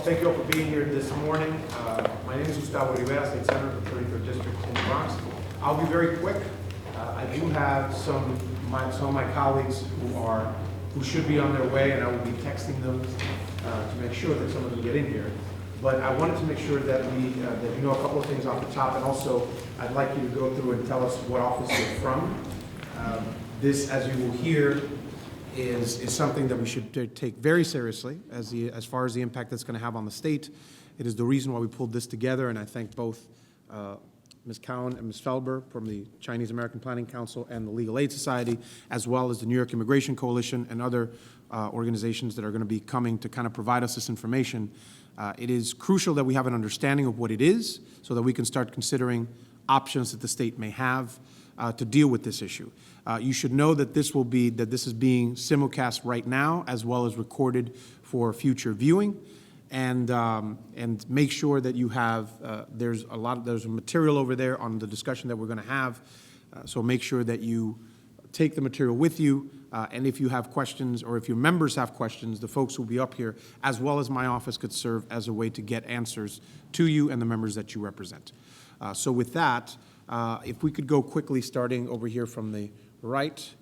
thank you all for being here this morning. My name is Rivera, State Senator for the 33rd District in the Bronx. I'll be very quick. I do have some of my colleagues who should be on their way, and I will be texting them to make sure that some of them get in here. But I wanted to make sure that that you know a couple of things off the top, and also I'd like you to go through and tell us what office you're from. This, as you will hear, is something that we should take very seriously as far as the impact that's going to have on the state. It is the reason why we pulled this together, and I thank both Ms. Cowan and Ms. Felber from the Chinese American Planning Council and the Legal Aid Society, as well as the New York Immigration Coalition and other organizations that are going to be coming to kind of provide us this information. It is crucial that we have an understanding of what it is so that we can start considering options that the state may have to deal with this issue. You should know that this is being simulcast right now, as well as recorded for future viewing, and make sure that you have. There's material over there on the discussion that we're going to have, so make sure that you take the material with you. And if you have questions, or if your members have questions, the folks who will be up here, as well as my office, could serve as a way to get answers to you and the members that you represent. So with that, if we could go quickly, starting over here from the right,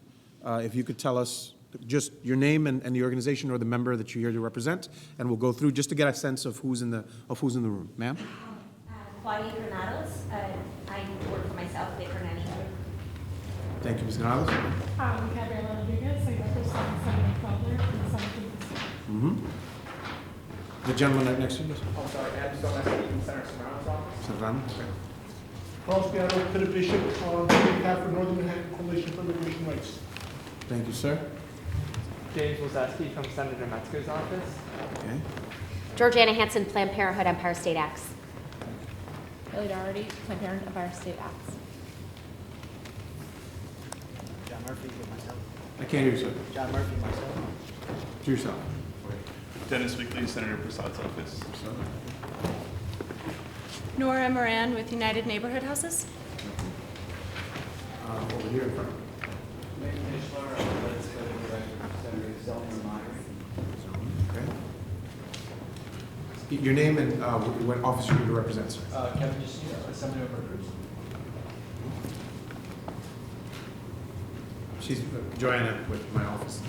if you could tell us just your name and the organization or the member that you're here to represent, and we'll go through just to get a sense of who's in the room. Ma'am? Claudia Granados. I work for myself, the Hernani Group. Thank you, Ms. Granados. Gabriela Rodriguez. I represent Senator Felder and Senator Rivera. The gentleman right next to you. I'm sorry, Adam Stonewall from Senator Serrano's office. Serrano. Carlos Piano, Peter Bishop, on behalf of Northern Manhattan Coalition for Immigration Rights. Thank you, sir. James Wozeski from Senator Metzger's office. Okay. Georgiana Hanson, Planned Parenthood, Empire State Acts. Billy Doherty, Planned Parenthood, Empire State Acts. John Murphy with myself. I can't hear you, sir. John Murphy, myself. To yourself. Dennis Weekly, Senator Prasad's office. Nora Moran with United Neighborhood Houses. Over here in front. Okay. Your name and what office you're here to represent, sir. Kevin Jusino, Assembly Member Cruz. She's Joanna with my office.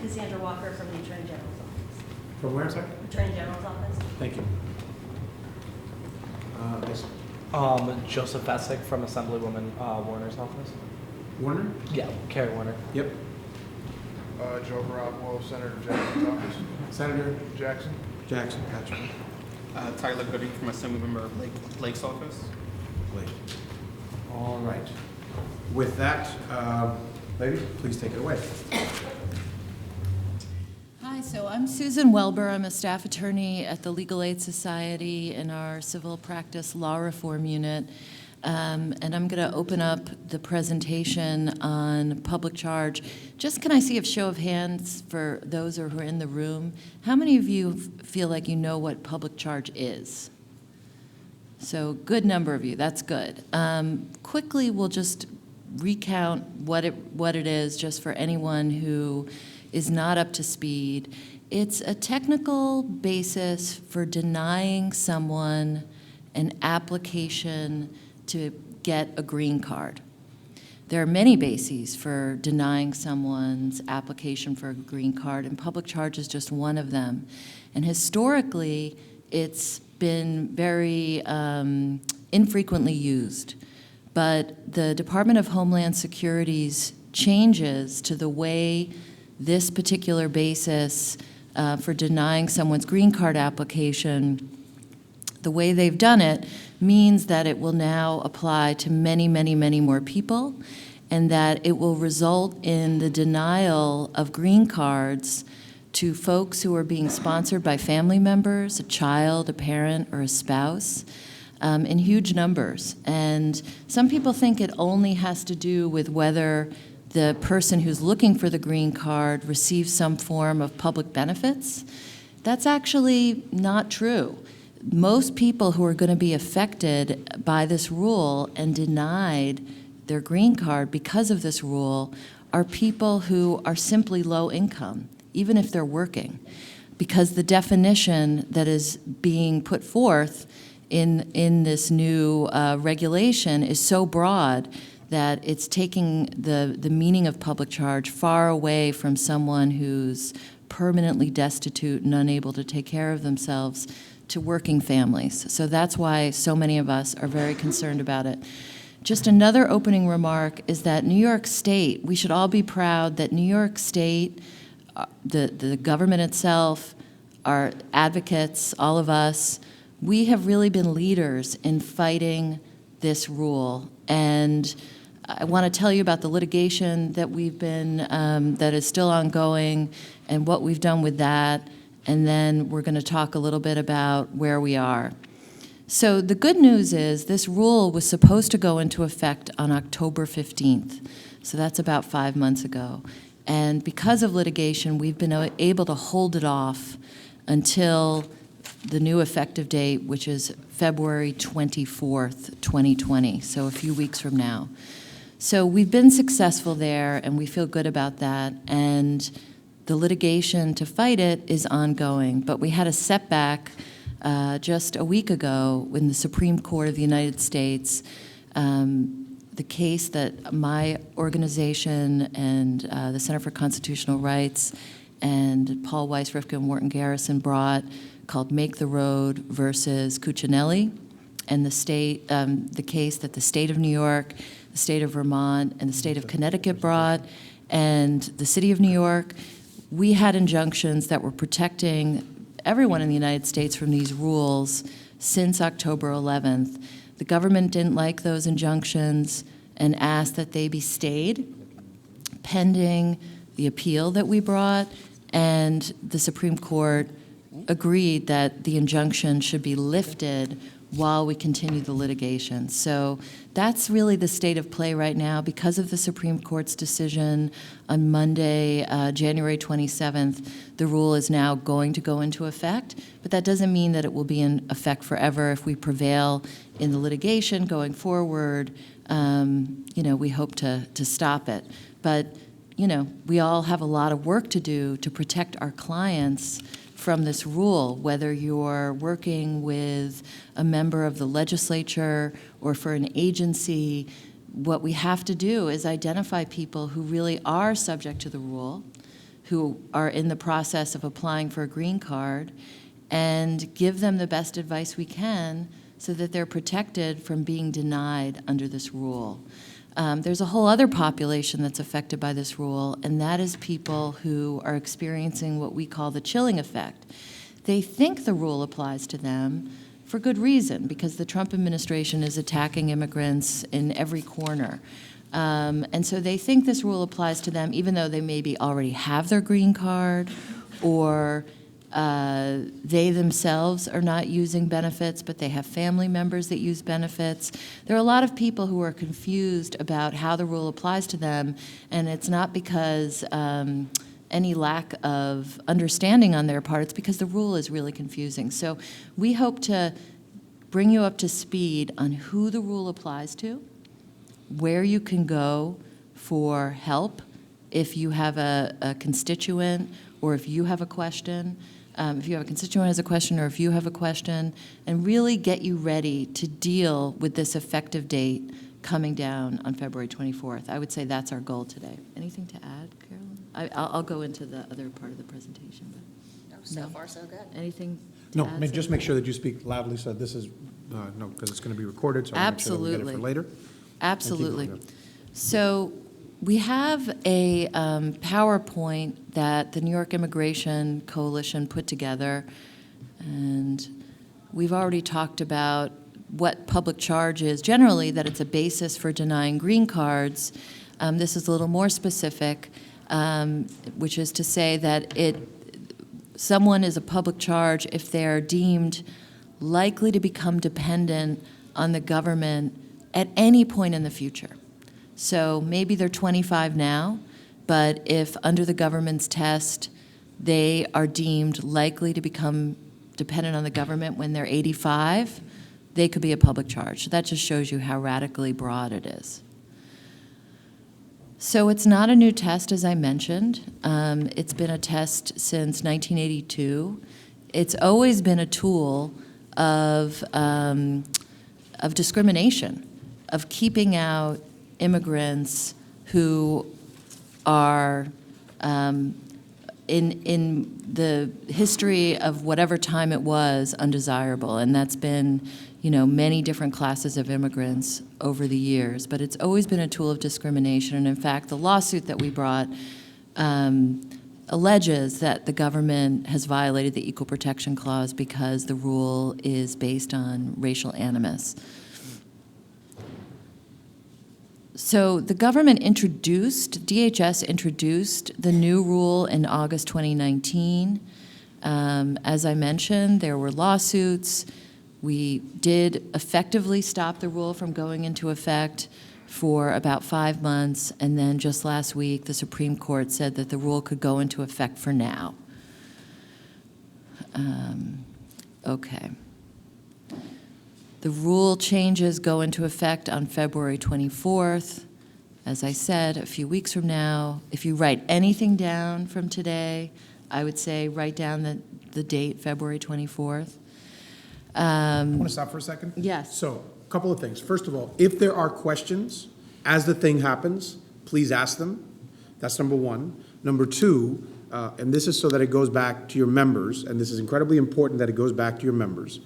Cassandra Walker from the Attorney General's office. From where, sir? Attorney General's office. Thank you. Yes. Joseph Essick from Assemblywoman Warner's office. Warner? Yeah, Carrie Warner. Yep. Joe Garoppolo, Senator Jackson's office. Senator Jackson. Jackson, gotcha. Tyler Goody from Assemblymember Lake's office. Blake. All right. With that, lady, please take it away. Hi, so I'm Susan Welber. I'm a staff attorney at the Legal Aid Society in our Civil Practice Law Reform Unit. And I'm going to open up the presentation on public charge. Just can I see a show of hands for those who are in the room? How many of you feel like you know what public charge is? So good number of you, that's good. Quickly, we'll just recount what it is, just for anyone who is not up to speed. It's a technical basis for denying someone an application to get a green card. There are many bases for denying someone's application for a green card, and public charge is just one of them. And historically, it's been very infrequently used. But the Department of Homeland Security's changes to the way this particular basis for denying someone's green card application, the way they've done it, means that it will now apply to many, many, many more people, and that it will result in the denial of green cards to folks who are being sponsored by family members, a child, a parent, or a spouse, in huge numbers. And some people think it only has to do with whether the person who's looking for the green card receives some form of public benefits. That's actually not true. Most people who are going to be affected by this rule and denied their green card because of this rule are people who are simply low income, even if they're working. because the definition that is being put forth in this new regulation is so broad that it's taking the meaning of public charge far away from someone who's permanently destitute and unable to take care of themselves to working families. So that's why so many of us are very concerned about it. Just another opening remark is that New York State, we should all be proud that New York State, the government itself, our advocates, all of us, we have really been leaders in fighting this rule. And I want to tell you about the litigation that we've been, that is still ongoing and what we've done with that. And then we're going to talk a little bit about where we are. So the good news is this rule was supposed to go into effect on October 15th. So that's about 5 months ago. And because of litigation, we've been able to hold it off until the new effective date, which is February 24th, 2020, so a few weeks from now. So we've been successful there, and we feel good about that. And the litigation to fight it is ongoing. But we had a setback just a week ago in the Supreme Court of the United States. The case that my organization and the Center for Constitutional Rights and Paul Weiss, Rifkin, and Wharton Garrison brought, called Make the Road versus Cuccinelli, and the case that the state of New York, the state of Vermont, and the state of Connecticut brought, and the city of New York. We had injunctions that were protecting everyone in the United States from these rules since October 11th. The government didn't like those injunctions and asked that they be stayed pending the appeal that we brought, and the Supreme Court agreed that the injunction should be lifted while we continue the litigation. So that's really the state of play right now. Because of the Supreme Court's decision on Monday, January 27th, the rule is now going to go into effect, but that doesn't mean that it will be in effect forever. If we prevail in the litigation going forward, we hope to stop it. But, we all have a lot of work to do to protect our clients from this rule, whether you're working with a member of the legislature or for an agency. What we have to do is identify people who really are subject to the rule, who are in the process of applying for a green card, and give them the best advice we can so that they're protected from being denied under this rule. There's a whole other population that's affected by this rule, and that is people who are experiencing what we call the chilling effect. They think the rule applies to them for good reason, because the Trump administration is attacking immigrants in every corner. And so they think this rule applies to them, even though they maybe already have their green card, or they themselves are not using benefits, but they have family members that use benefits. There are a lot of people who are confused about how the rule applies to them, and it's not because any lack of understanding on their part. It's because the rule is really confusing. So we hope to bring you up to speed on who the rule applies to, where you can go for help if you have a constituent or if you have a question. If you have a constituent who has a question, or if you have a question, and really get you ready to deal with this effective date coming down on February 24th. I would say that's our goal today. Anything to add, Carolyn? I'll go into the other part of the presentation. But So far, so good. anything to No, add? just make sure that you speak loudly, so this is, no, because it's going to be recorded, so I'll make sure that we get it for Absolutely. later. Absolutely. And keep going. So we have a PowerPoint that the New York Immigration Coalition put together, and we've already talked about what public charge is. Generally, that it's a basis for denying green cards. This is a little more specific, which is to say that someone is a public charge if they're deemed likely to become dependent on the government at any point in the future. So maybe they're 25 now, but if under the government's test they are deemed likely to become dependent on the government when they're 85, they could be a public charge. So that just shows you how radically broad it is. So it's not a new test, as I mentioned. It's been a test since 1982. It's always been a tool of discrimination, of keeping out immigrants who are in the history of whatever time it was undesirable, and that's been, many different classes of immigrants over the years. But it's always been a tool of discrimination, and in fact, the lawsuit that we brought alleges that the government has violated the Equal Protection Clause because the rule is based on racial animus. So the government DHS introduced the new rule in August 2019. As I mentioned, there were lawsuits. We did effectively stop the rule from going into effect for about 5 months, and then just last week, the Supreme Court said that the rule could go into effect for now. Okay. The rule changes go into effect on February 24th. As I said, a few weeks from now, if you write anything down from today, I would say write down the date, February 24th. I want to stop for a second? Yes. So, a couple of things. First of all, if there are questions as the thing happens, please ask them. That's number one. Number two, and this is so that it goes back to your members, and this is incredibly important that it goes back to your members.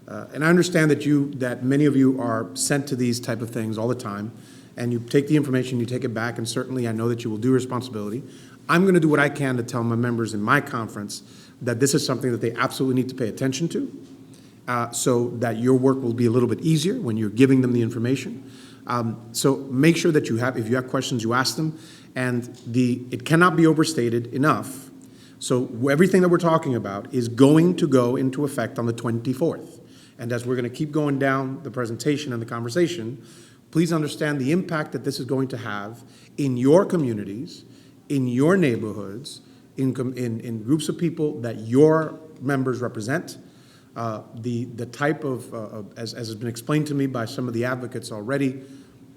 And I understand that many of you are sent to these type of things all the time, and you take the information, you take it back, and certainly I know that you will do responsibility. I'm going to do what I can to tell my members in my conference that this is something that they absolutely need to pay attention to, so that your work will be a little bit easier when you're giving them the information. So make sure that if you have questions, you ask them, and it cannot be overstated enough. So everything that we're talking about is going to go into effect on the 24th. And as we're going to keep going down the presentation and the conversation, please understand the impact that this is going to have in your communities, in your neighborhoods, in groups of people that your members represent. The type of, as has been explained to me by some of the advocates already,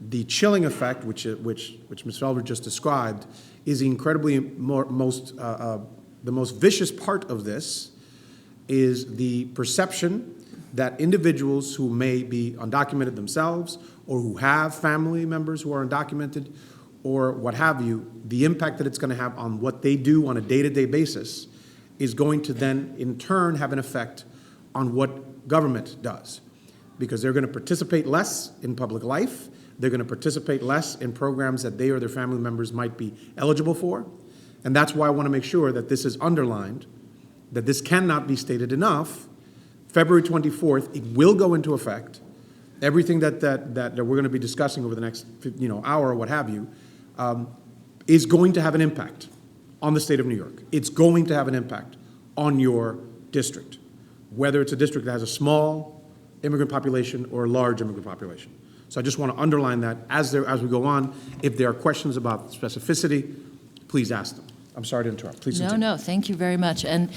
the chilling effect, which Ms. Felder just described, is incredibly the most vicious part of this is the perception that individuals who may be undocumented themselves or who have family members who are undocumented or what have you, the impact that it's going to have on what they do on a day-to-day basis is going to then in turn have an effect on what government does, because they're going to participate less in public life, they're going to participate less in programs that they or their family members might be eligible for, and that's why I want to make sure that this is underlined, that this cannot be stated enough. February 24th, it will go into effect. Everything that we're going to be discussing over the next hour or what have you is going to have an impact on the state of New York. It's going to have an impact on your district, whether it's a district that has a small immigrant population or a large immigrant population. So I just want to underline that as we go on. If there are questions about specificity, please ask them. I'm sorry to interrupt. Please continue. No, thank you very much. And,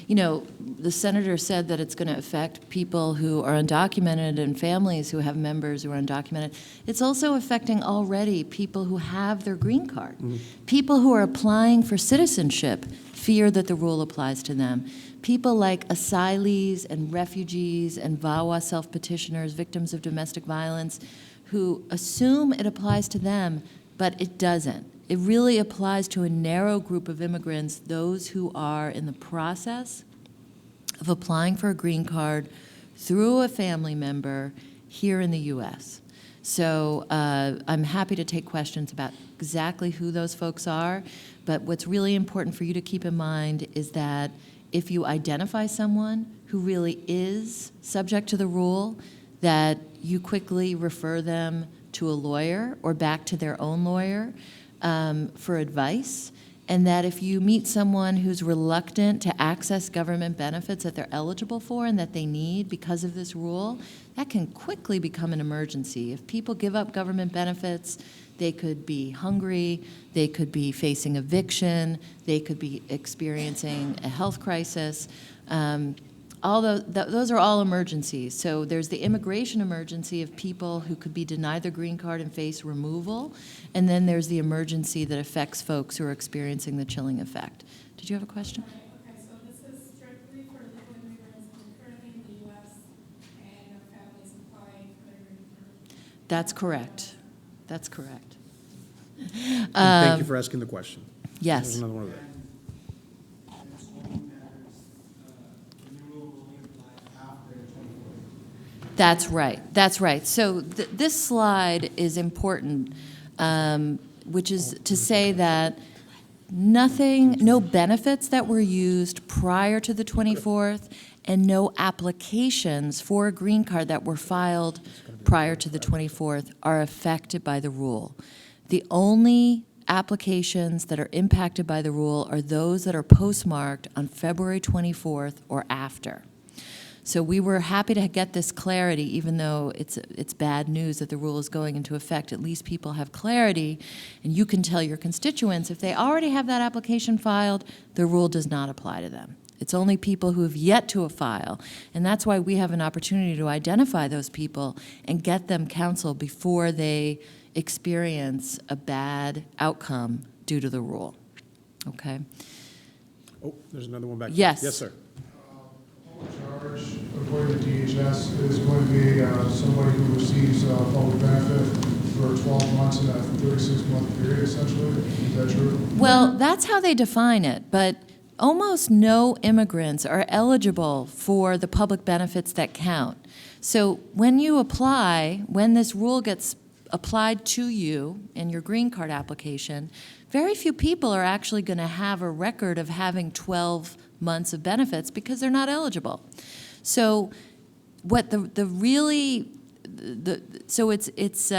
the senator said that it's going to affect people who are undocumented and families who have members who are undocumented. It's also affecting already people who have their green card. Mm-hmm. People who are applying for citizenship fear that the rule applies to them. People like asylees and refugees and VAWA self-petitioners, victims of domestic violence, who assume it applies to them, but it doesn't. It really applies to a narrow group of immigrants, those who are in the process of applying for a green card through a family member here in the U.S. So I'm happy to take questions about exactly who those folks are, but what's really important for you to keep in mind is that if you identify someone who really is subject to the rule, that you quickly refer them to a lawyer or back to their own lawyer for advice, and that if you meet someone who's reluctant to access government benefits that they're eligible for and that they need because of this rule, that can quickly become an emergency. If people give up government benefits, they could be hungry, they could be facing eviction, they could be experiencing a health crisis. those are all emergencies. So there's the immigration emergency of people who could be denied their green card and face removal, and then there's the emergency that affects folks who are experiencing the chilling effect. Did you have a question? Okay, so this is strictly for legal immigrants who are currently in the U.S. and their families applying for their green card. That's correct. That's correct. And thank you for asking the question. Yes. There's another one of that. That's right. That's right. So this slide is important, which is to say that no benefits that were used prior to the 24th and no applications for a green card that were filed prior to the 24th are affected by the rule. The only applications that are impacted by the rule are those that are postmarked on February 24th or after. So we were happy to get this clarity, even though it's bad news that the rule is going into effect. At least people have clarity, and you can tell your constituents if they already have that application filed, the rule does not apply to them. It's only people who have yet to file, and that's why we have an opportunity to identify those people and get them counsel before they experience a bad outcome due to the rule. Okay? Oh, there's another one back there. Yes. Yes, sir. Charge, according to DHS, is going to be somebody who receives public benefit for 12 months in that 36-month period, essentially. Is that true? Well, that's how they define it, but almost no immigrants are eligible for the public benefits that count. So when you apply, when this rule gets applied to you in your green card application, very few people are actually going to have a record of having 12 months of benefits because they're not eligible. So what it's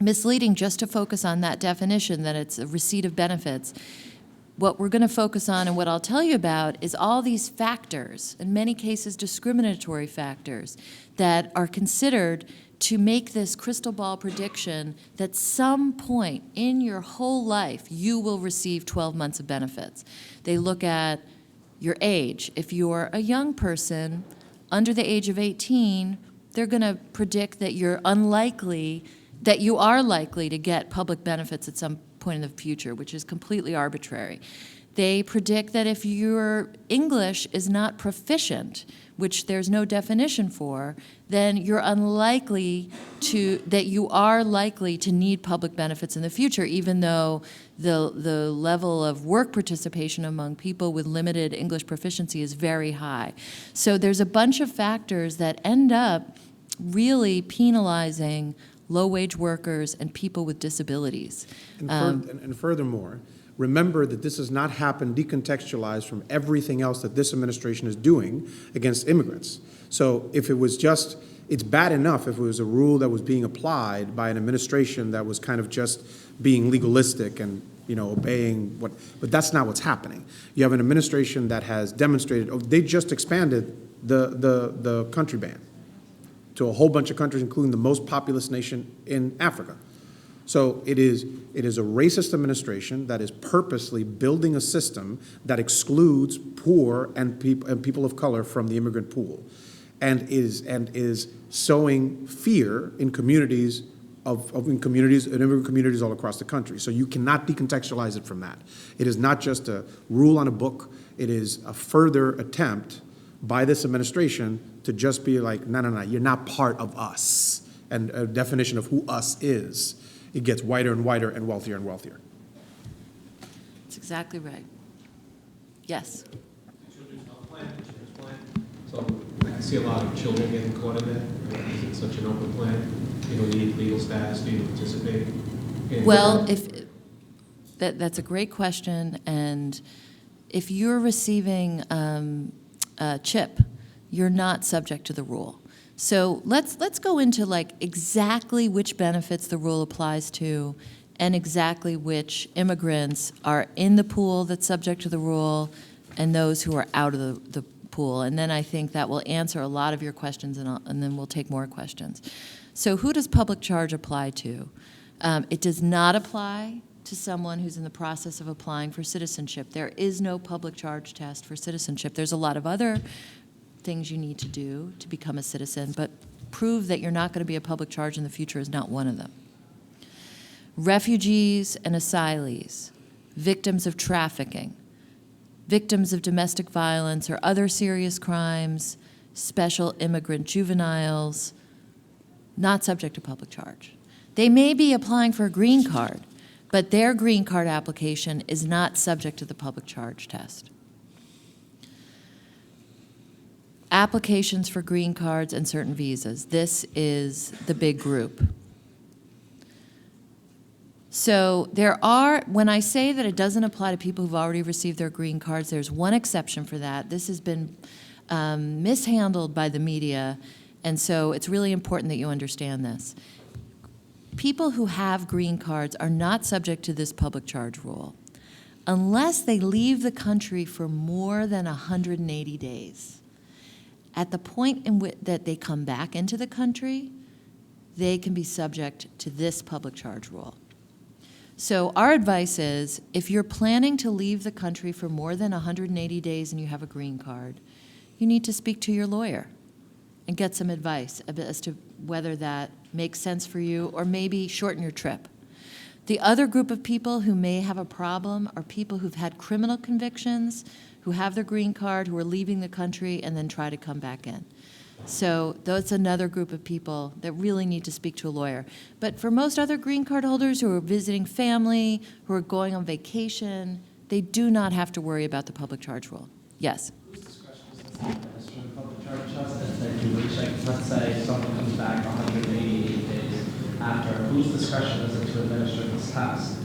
misleading just to focus on that definition that it's a receipt of benefits. What we're going to focus on and what I'll tell you about is all these factors, in many cases discriminatory factors, that are considered to make this crystal ball prediction that some point in your whole life you will receive 12 months of benefits. They look at your age. If you're a young person under the age of 18, they're going to predict that you are likely to get public benefits at some point in the future, which is completely arbitrary. They predict that if your English is not proficient, which there's no definition for, then you are likely to need public benefits in the future, even though the level of work participation among people with limited English proficiency is very high. So there's a bunch of factors that end up really penalizing low-wage workers and people with disabilities. And furthermore, remember that this has not happened decontextualized from everything else that this administration is doing against immigrants. So if it was just, it's bad enough if it was a rule that was being applied by an administration that was kind of just being legalistic and obeying what, but that's not what's happening. You have an administration that has demonstrated, they just expanded the country ban to a whole bunch of countries, including the most populous nation in Africa. So it is a racist administration that is purposely building a system that excludes poor and people of color from the immigrant pool, and is sowing fear in communities in immigrant communities all across the country. So you cannot decontextualize it from that. It is not just a rule on a book. It is a further attempt by this administration to just be like, no, you're not part of us, and a definition of who us is. It gets whiter and whiter and wealthier and wealthier. That's exactly right. Yes. So I see a lot of children getting caught in that. Is it such an open plan? You don't need legal status to participate? Well, that's a great question, and if you're receiving a chip, you're not subject to the rule. So let's go into exactly which benefits the rule applies to and exactly which immigrants are in the pool that's subject to the rule and those who are out of the pool. And then I think that will answer a lot of your questions, and then we'll take more questions. So who does public charge apply to? It does not apply to someone who's in the process of applying for citizenship. There is no public charge test for citizenship. There's a lot of other things you need to do to become a citizen, but prove that you're not going to be a public charge in the future is not one of them. Refugees and asylees, victims of trafficking, victims of domestic violence or other serious crimes, special immigrant juveniles, not subject to public charge. They may be applying for a green card, but their green card application is not subject to the public charge test. Applications for green cards and certain visas. This is the big group. So there are, when I say that it doesn't apply to people who've already received their green cards, there's one exception for that. This has been mishandled by the media, and so it's really important that you understand this. People who have green cards are not subject to this public charge rule unless they leave the country for more than 180 days. At the point in which that they come back into the country, they can be subject to this public charge rule. So our advice is, if you're planning to leave the country for more than 180 days and you have a green card, you need to speak to your lawyer and get some advice as to whether that makes sense for you, or maybe shorten your trip. The other group of people who may have a problem are people who've had criminal convictions, who have their green card, who are leaving the country and then try to come back in. So that's another group of people that really need to speak to a lawyer. But for most other green card holders who are visiting family, who are going on vacation, they do not have to worry about the public charge rule. Yes? Whose discretion is it to administer the public charge test if they do reach, like, let's say someone comes back 188 days after, whose discretion is it to administer this test?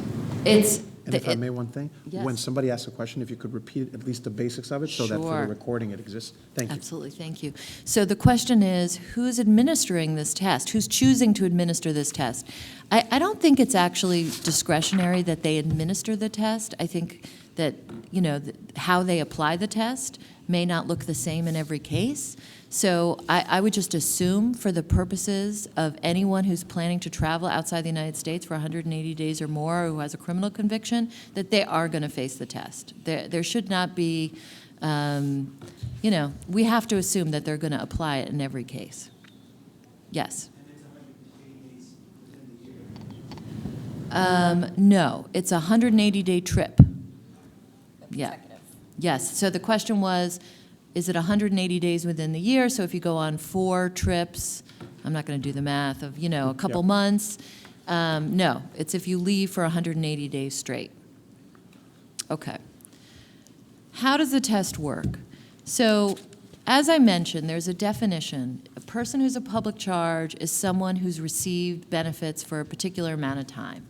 It's And if I may, one thing? Yes. When somebody asks a question, if you could repeat at least the basics of it so that for Sure. the recording it exists. Thank you. Absolutely, thank you. So the question is, who's administering this test? Who's choosing to administer this test? I don't think it's actually discretionary that they administer the test. I think that, you know, how they apply the test may not look the same in every case. So I would just assume, for the purposes of anyone who's planning to travel outside the United States for 180 days or more, or who has a criminal conviction, that they are going to face the test. There should not be, you know, we have to assume that they're going to apply it in every case. Yes? No, it's a 180-day trip. Yeah. Yes, so the question was, is it 180 days within the year? So if you go on 4 trips, I'm not going to do the math of, you know, a couple months. No, it's if you leave for 180 days straight. Okay. How does the test work? So as I mentioned, there's a definition. A person who's a public charge is someone who's received benefits for a particular amount of time.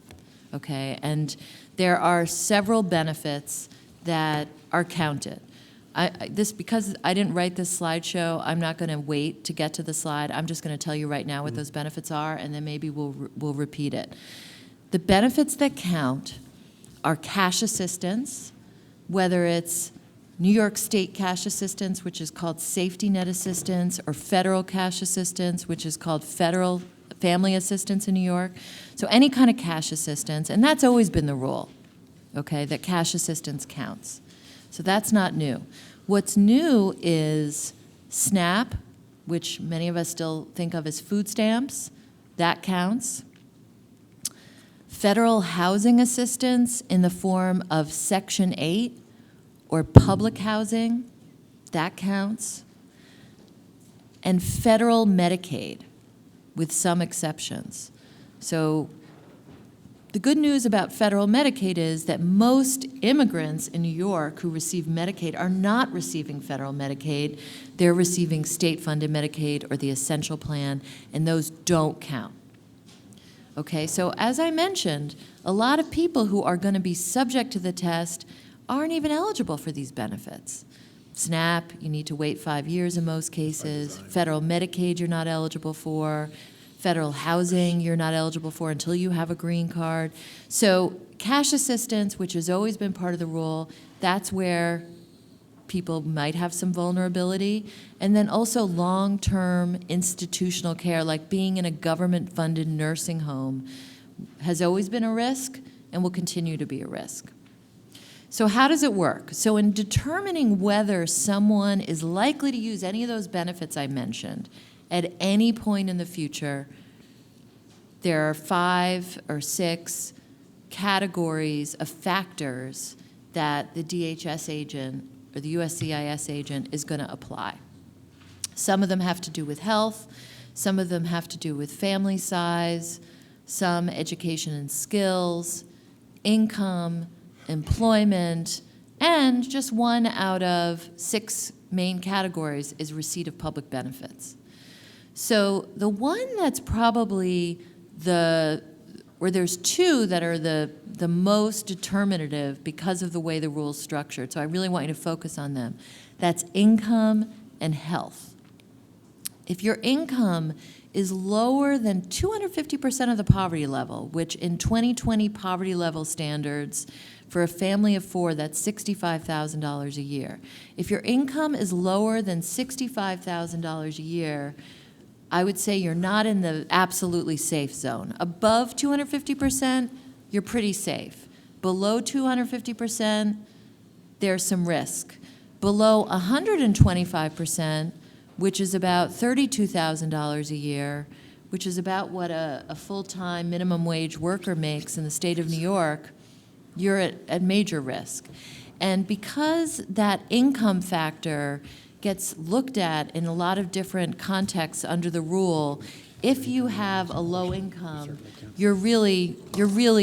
Okay, and there are several benefits that are counted. Because I didn't write this slideshow, I'm not going to wait to get to the slide. I'm just going to tell you right now what those benefits are, and then maybe we'll repeat it. The benefits that count are cash assistance, whether it's New York State cash assistance, which is called safety net assistance, or federal cash assistance, which is called federal family assistance in New York. So any kind of cash assistance, and that's always been the rule, okay, that cash assistance counts. So that's not new. What's new is SNAP, which many of us still think of as food stamps. That counts. Federal housing assistance in the form of Section 8 or public housing. That counts. And federal Medicaid, with some exceptions. So the good news about federal Medicaid is that most immigrants in New York who receive Medicaid are not receiving federal Medicaid. They're receiving state-funded Medicaid or the Essential Plan, and those don't count. Okay, so as I mentioned, a lot of people who are going to be subject to the test aren't even eligible for these benefits. SNAP, you need to wait 5 years in most cases. Federal Medicaid, you're not eligible for. Federal housing, you're not eligible for until you have a green card. So cash assistance, which has always been part of the rule, that's where people might have some vulnerability. And then also long-term institutional care, like being in a government-funded nursing home, has always been a risk and will continue to be a risk. So how does it work? So in determining whether someone is likely to use any of those benefits I mentioned at any point in the future, there are 5 or 6 categories of factors that the DHS agent or the USCIS agent is going to apply. Some of them have to do with health, some of them have to do with family size, some education and skills, income, employment, and just 1 out of 6 main categories is receipt of public benefits. So the one that's probably where there's 2 that are the most determinative because of the way the rule's structured, so I really want you to focus on them. That's income and health. If your income is lower than 250% of the poverty level, which in 2020 poverty level standards for a family of 4, that's $65,000 a year. If your income is lower than $65,000 a year, I would say you're not in the absolutely safe zone. Above 250%, you're pretty safe. Below 250%, there's some risk. Below 125%, which is about $32,000 a year, which is about what a full-time minimum wage worker makes in the state of New York, you're at major risk. And because that income factor gets looked at in a lot of different contexts under the rule, if you have a low income, you're really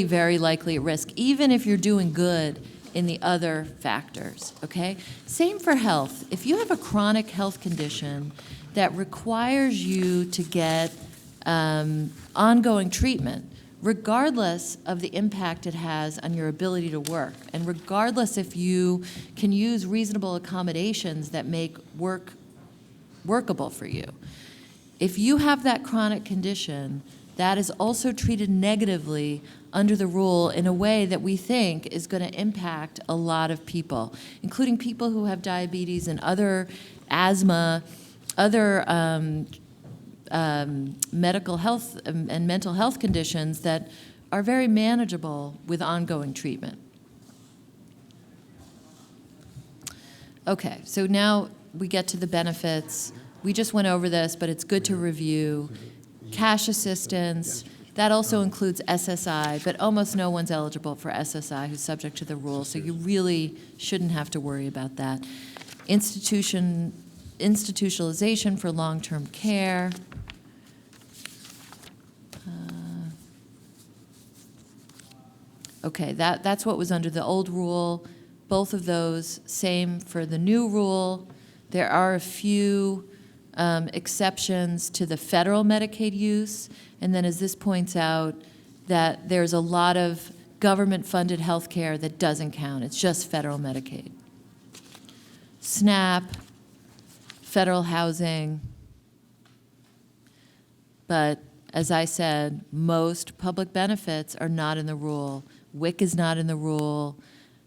very likely at risk, even if you're doing good in the other factors, okay? Same for health. If you have a chronic health condition that requires you to get ongoing treatment, regardless of the impact it has on your ability to work, and regardless if you can use reasonable accommodations that make work workable for you. If you have that chronic condition, that is also treated negatively under the rule in a way that we think is going to impact a lot of people, including people who have diabetes and other asthma, other medical health and mental health conditions that are very manageable with ongoing treatment. Okay, so now we get to the benefits. We just went over this, but it's good to review. Cash assistance, that also includes SSI, but almost no one's eligible for SSI who's subject to the rule, so you really shouldn't have to worry about that. Institutionalization for long-term care. Okay, that's what was under the old rule. Both of those, same for the new rule. There are a few exceptions to the federal Medicaid use, and then as this points out, that there's a lot of government-funded health care that doesn't count. It's just federal Medicaid. SNAP, federal housing, but as I said, most public benefits are not in the rule. WIC is not in the rule.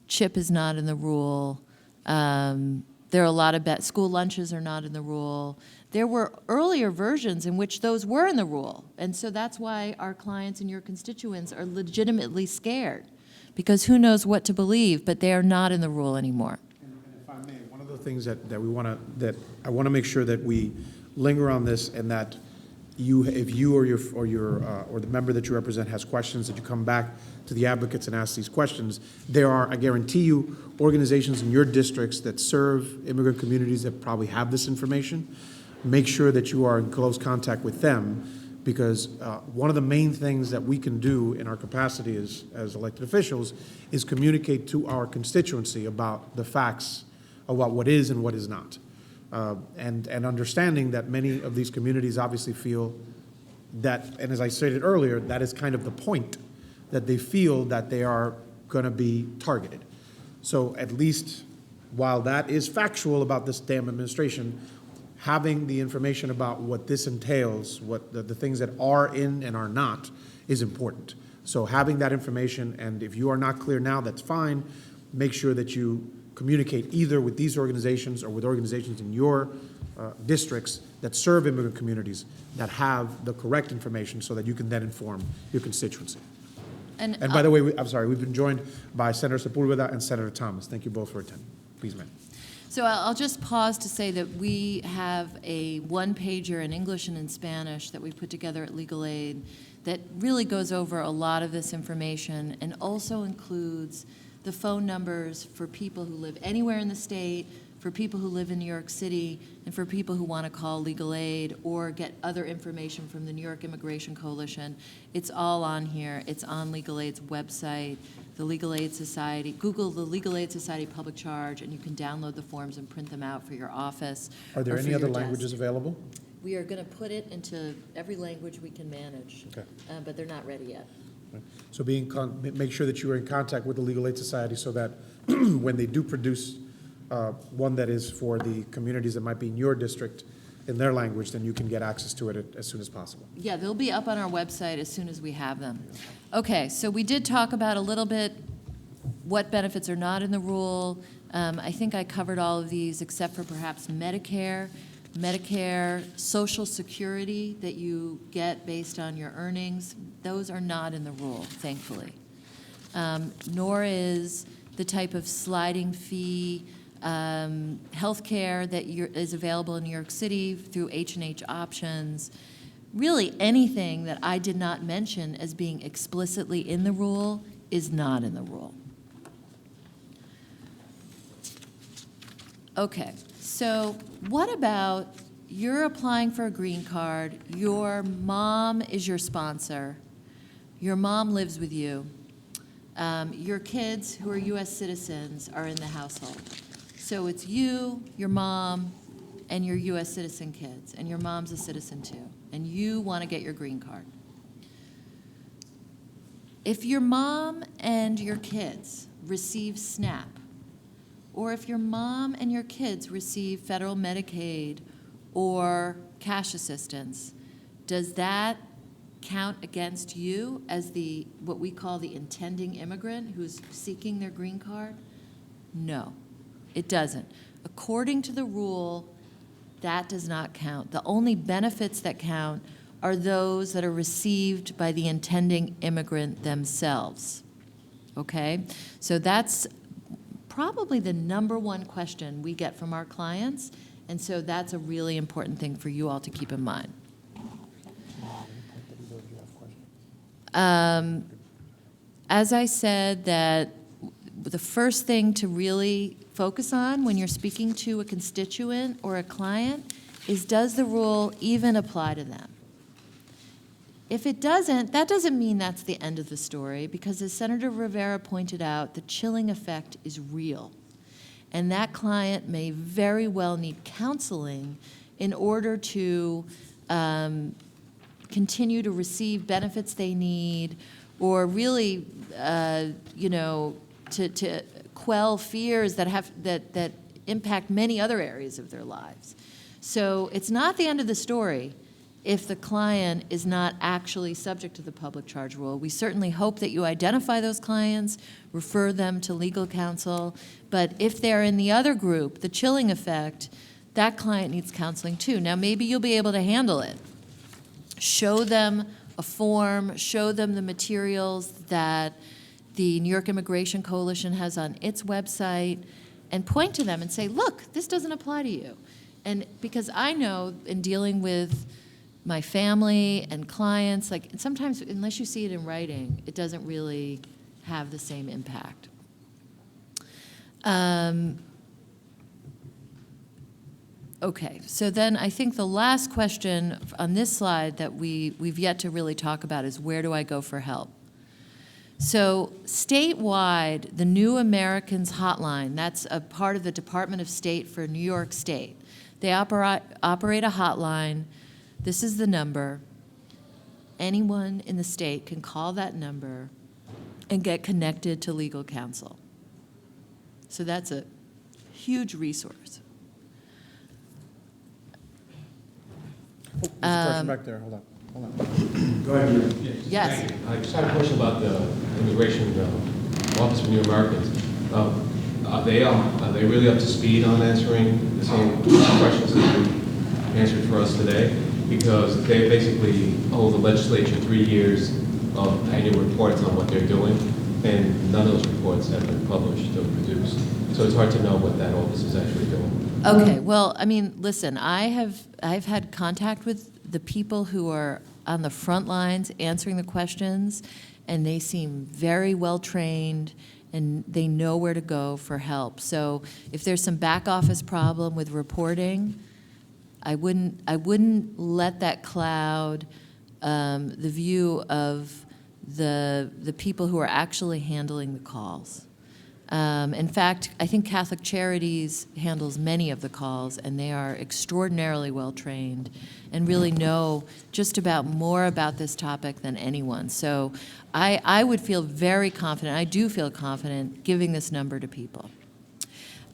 CHIP is not in the rule. There are a lot of school lunches are not in the rule. There were earlier versions in which those were in the rule, and so that's why our clients and your constituents are legitimately scared, because who knows what to believe, but they are not in the rule anymore. And if I may, one of the things that I want to make sure that we linger on this, and that if you or the member that you represent has questions, that you come back to the advocates and ask these questions. There are, I guarantee you, organizations in your districts that serve immigrant communities that probably have this information. Make sure that you are in close contact with them, because one of the main things that we can do in our capacity as elected officials is communicate to our constituency about the facts about what is and what is not. And understanding that many of these communities obviously feel that, and as I stated earlier, that is kind of the point, that they feel that they are going to be targeted. So at least while that is factual about this damn administration, having the information about what this entails, what the things that are in and are not, is important. So having that information, and if you are not clear now, that's fine. Make sure that you communicate either with these organizations or with organizations in your districts that serve immigrant communities that have the correct information, so that you can then inform your constituency. And by the way, I'm sorry, we've been joined by Senator Sepulveda and Senator Thomas. Thank you both for attending. Please, ma'am. So I'll just pause to say that we have a one-pager in English and in Spanish that we put together at Legal Aid that really goes over a lot of this information and also includes the phone numbers for people who live anywhere in the state, for people who live in New York City, and for people who want to call Legal Aid or get other information from the New York Immigration Coalition. It's all on here. It's on Legal Aid's website, the Legal Aid Society. Google the Legal Aid Society public charge, and you can download the forms and print them out for your office. Are there or for any other your desk. languages available? We are going to put it into every language we can manage, Okay. but they're not ready yet. So make sure that you are in contact with the Legal Aid Society so that when they do produce one that is for the communities that might be in your district in their language, then you can get access to it as soon as possible. Yeah, they'll be up on our website as soon as we have them. Okay, so we did talk about a little bit what benefits are not in the rule. I think I covered all of these except for perhaps Medicare, Social Security that you get based on your earnings. Those are not in the rule, thankfully. Nor is the type of sliding fee health care that is available in New York City through H&H options. Really anything that I did not mention as being explicitly in the rule is not in the rule. Okay, so what about you're applying for a green card, your mom is your sponsor, your mom lives with you, your kids who are U.S. citizens are in the household. So it's you, your mom, and your U.S. citizen kids, and your mom's a citizen too, and you want to get your green card. If your mom and your kids receive SNAP, or if your mom and your kids receive federal Medicaid or cash assistance, does that count against you as what we call the intending immigrant who's seeking their green card? No. It doesn't. According to the rule, that does not count. The only benefits that count are those that are received by the intending immigrant themselves. Okay? So that's probably the number one question we get from our clients, and so that's a really important thing for you all to keep in mind. As I said, that the first thing to really focus on when you're speaking to a constituent or a client is, does the rule even apply to them? If it doesn't, that doesn't mean that's the end of the story, because as Senator Rivera pointed out, the chilling effect is real. And that client may very well need counseling in order to continue to receive benefits they need, or really, to quell fears that impact many other areas of their lives. So it's not the end of the story if the client is not actually subject to the public charge rule. We certainly hope that you identify those clients, refer them to legal counsel, but if they're in the other group, the chilling effect, that client needs counseling too. Now, maybe you'll be able to handle it. Show them a form, show them the materials that the New York Immigration Coalition has on its website, and point to them and say, look, this doesn't apply to you. And because I know in dealing with my family and clients, like sometimes unless you see it in writing, it doesn't really have the same impact. Okay, so then I think the last question on this slide that we've yet to really talk about is, where do I go for help? So statewide, the New Americans Hotline, that's a part of the Department of State for New York State. They operate a hotline. This is the number. Anyone in the state can call that number and get connected to legal counsel. So that's a huge resource. There's a question back there. Hold on. Go ahead. Yes. Thank you. I just had a question about the Immigration Office for New Americans. Are they really up to speed on answering the same questions that you answered for us today? Because they basically owe the legislature 3 years of annual reports on what they're doing, and none of those reports have been published or produced. So it's hard to know what that office is actually doing. Okay, well, I mean, listen, I've had contact with the people who are on the front lines answering the questions, and they seem very well trained, and they know where to go for help. So if there's some back office problem with reporting, I wouldn't let that cloud the view of the people who are actually handling the calls. In fact, I think Catholic Charities handles many of the calls, and they are extraordinarily well trained and really know just about more about this topic than anyone. So I would feel very confident, I do feel confident giving this number to people.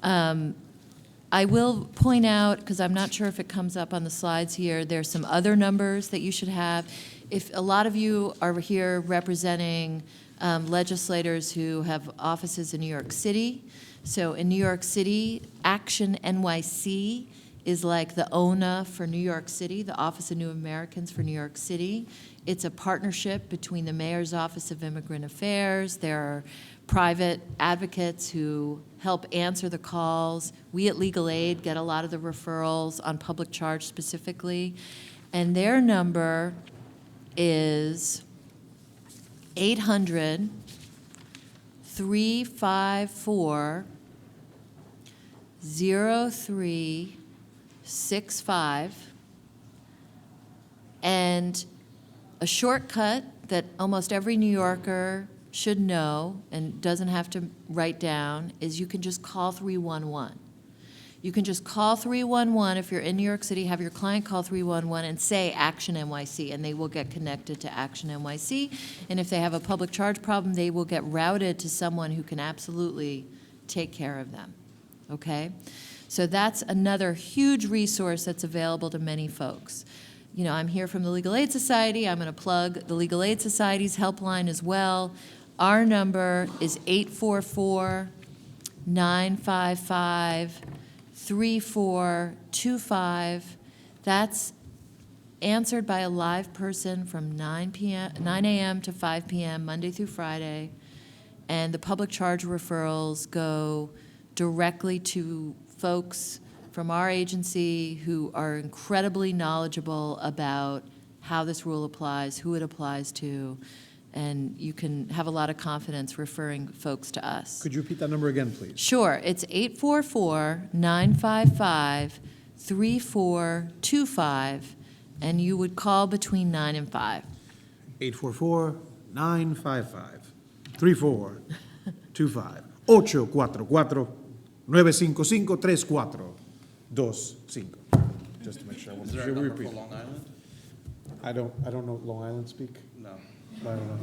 I will point out, because I'm not sure if it comes up on the slides here, there's some other numbers that you should have. If a lot of you are here representing legislators who have offices in New York City. So in New York City, Action NYC is like the ONA for New York City, the Office of New Americans for New York City. It's a partnership between the Mayor's Office of Immigrant Affairs. There are private advocates who help answer the calls. We at Legal Aid get a lot of the referrals on public charge specifically. And their number is 800-354-0365, and a shortcut that almost every New Yorker should know and doesn't have to write down is you can just call 311. You can just call 311 if you're in New York City, have your client call 311 and say Action NYC, and they will get connected to Action NYC. And if they have a public charge problem, they will get routed to someone who can absolutely take care of them, okay? So that's another huge resource that's available to many folks. You know, I'm here from the Legal Aid Society. I'm going to plug the Legal Aid Society's helpline as well. Our number is 844-955-3425. That's answered by a live person from 9 a.m. to 5 p.m. Monday through Friday, and the public charge referrals go directly to folks from our agency who are incredibly knowledgeable about how this rule applies, who it applies to, and you can have a lot of confidence referring folks to us. Could you repeat that number again, please? Sure. It's 844-955-3425, and you would call between 9 and 5. 844-955-3425. 844-955-3425. Just to make sure. Is there a number for Long Island? I don't know Long Island speak. No. I don't know.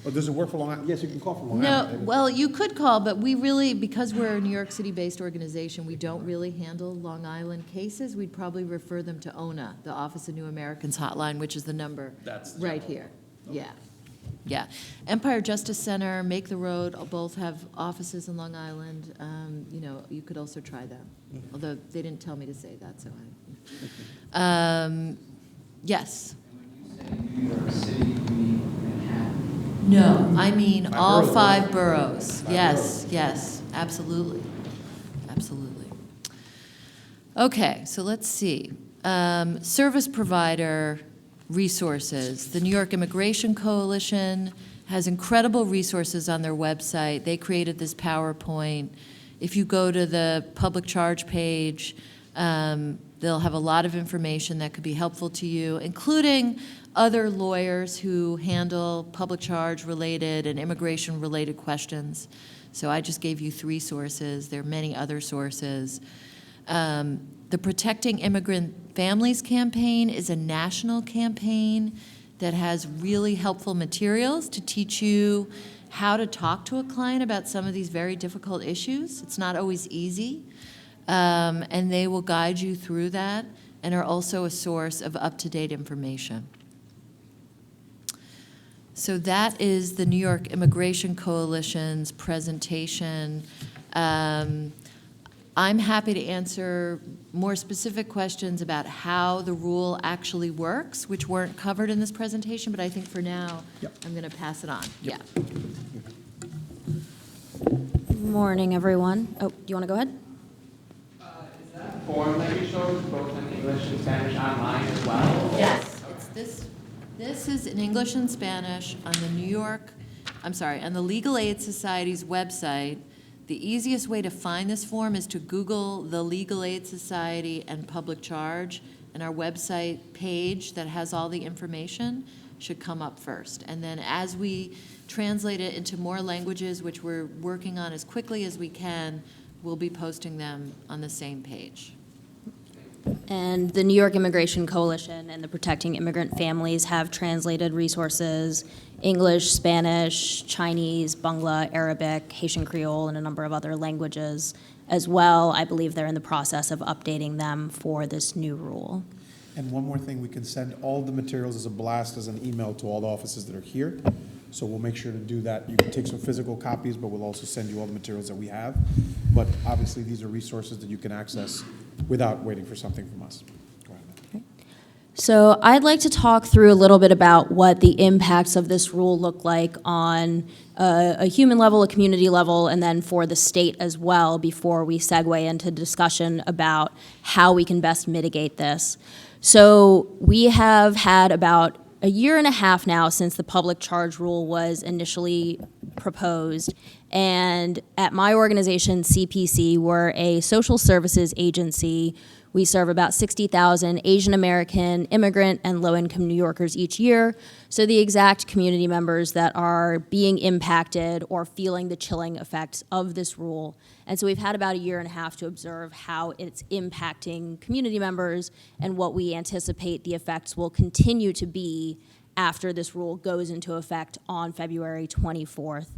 Oh, does it work for Long Island? Yes, you can call for Long Island. No, well, you could call, but we really, because we're a New York City-based organization, we don't really handle Long Island cases. We'd probably refer them to ONA, the Office of New Americans Hotline, which is the number right here. Yeah, yeah. Empire Justice Center, Make the Road, both have offices in Long Island. You know, you could also try them, although they didn't tell me to say that, so I. Yes. New York City, you mean Manhattan? No, I mean all 5 boroughs. Yes, yes, absolutely, absolutely. Okay, so let's see. Service provider resources. The New York Immigration Coalition has incredible resources on their website. They created this PowerPoint. If you go to the public charge page, they'll have a lot of information that could be helpful to you, including other lawyers who handle public charge related and immigration related questions. So I just gave you 3 sources. There are many other sources. The Protecting Immigrant Families campaign is a national campaign that has really helpful materials to teach you how to talk to a client about some of these very difficult issues. It's not always easy. And they will guide you through that and are also a source of up-to-date information. So that is the New York Immigration Coalition's presentation. I'm happy to answer more specific questions about how the rule actually works, which weren't covered in this presentation, but I think for now, I'm going to pass it on. Yeah. Morning, everyone. Oh, do you want to go ahead? Is that form that you showed both in English and Spanish online as well? Yes. It's this. This is in English and Spanish on the Legal Aid Society's website. The easiest way to find this form is to Google the Legal Aid Society and public charge, and our website page that has all the information should come up first. And then as we translate it into more languages, which we're working on as quickly as we can, we'll be posting them on the same page. And the New York Immigration Coalition and the Protecting Immigrant Families have translated resources, English, Spanish, Chinese, Bangla, Arabic, Haitian Creole, and a number of other languages as well. I believe they're in the process of updating them for this new rule. And one more thing, we can send all the materials as a blast, as an email to all the offices that are here. So we'll make sure to do that. You can take some physical copies, but we'll also send you all the materials that we have. But obviously, these are resources that you can access without waiting for something from us. Go ahead. So I'd like to talk through a little bit about what the impacts of this rule look like on a human level, a community level, and then for the state as well before we segue into discussion about how we can best mitigate this. So we have had about a year and a half now since the public charge rule was initially proposed. And at my organization, CPC, we're a social services agency. We serve about 60,000 Asian American, immigrant, and low-income New Yorkers each year. So the exact community members that are being impacted or feeling the chilling effects of this rule. And so we've had about a year and a half to observe how it's impacting community members and what we anticipate the effects will continue to be after this rule goes into effect on February 24th.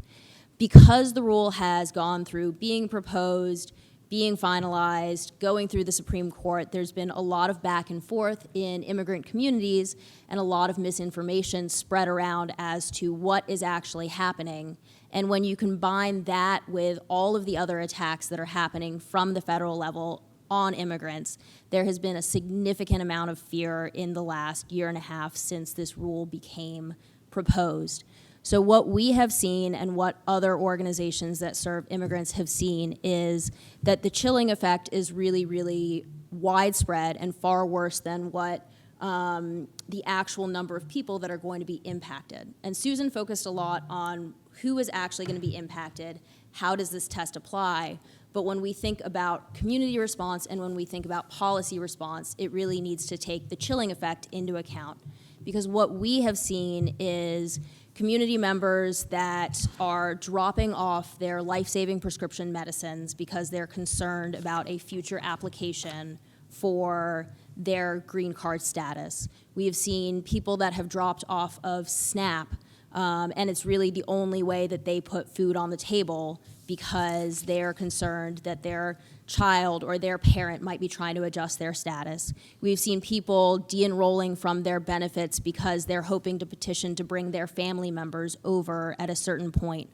Because the rule has gone through being proposed, being finalized, going through the Supreme Court, there's been a lot of back and forth in immigrant communities and a lot of misinformation spread around as to what is actually happening. And when you combine that with all of the other attacks that are happening from the federal level on immigrants, there has been a significant amount of fear in the last year and a half since this rule became proposed. So what we have seen and what other organizations that serve immigrants have seen is that the chilling effect is really, really widespread and far worse than what the actual number of people that are going to be impacted. And Susan focused a lot on who is actually going to be impacted, how does this test apply, but when we think about community response and when we think about policy response, it really needs to take the chilling effect into account. Because what we have seen is community members that are dropping off their life-saving prescription medicines because they're concerned about a future application for their green card status. We have seen people that have dropped off of SNAP, and it's really the only way that they put food on the table because they're concerned that their child or their parent might be trying to adjust their status. We've seen people de-enrolling from their benefits because they're hoping to petition to bring their family members over at a certain point.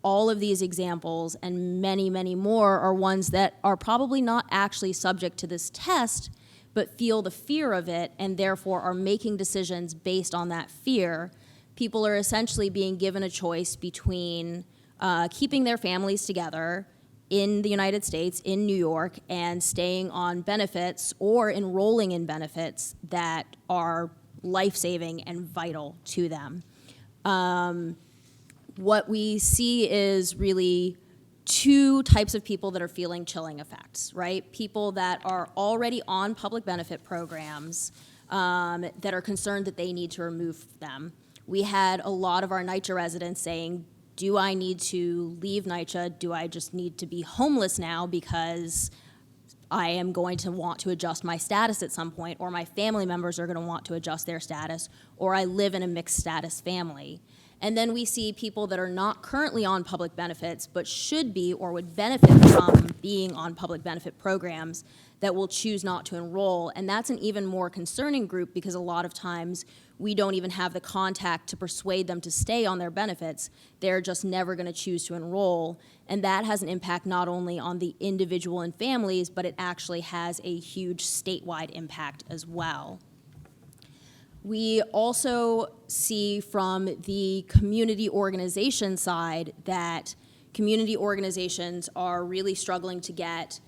All of these examples and many, many more are ones that are probably not actually subject to this test, but feel the fear of it and therefore are making decisions based on that fear. People are essentially being given a choice between keeping their families together in the United States, in New York, and staying on benefits or enrolling in benefits that are life-saving and vital to them. What we see is really two types of people that are feeling chilling effects, right? People that are already on public benefit programs that are concerned that they need to remove them. We had a lot of our NYCHA residents saying, do I need to leave NYCHA? Do I just need to be homeless now because I am going to want to adjust my status at some point, or my family members are going to want to adjust their status, or I live in a mixed status family? And then we see people that are not currently on public benefits, but should be or would benefit from being on public benefit programs that will choose not to enroll. And that's an even more concerning group because a lot of times we don't even have the contact to persuade them to stay on their benefits. They're just never going to choose to enroll. And that has an impact not only on the individual and families, but it actually has a huge statewide impact as well. We also see from the community organization side that community organizations are really struggling to get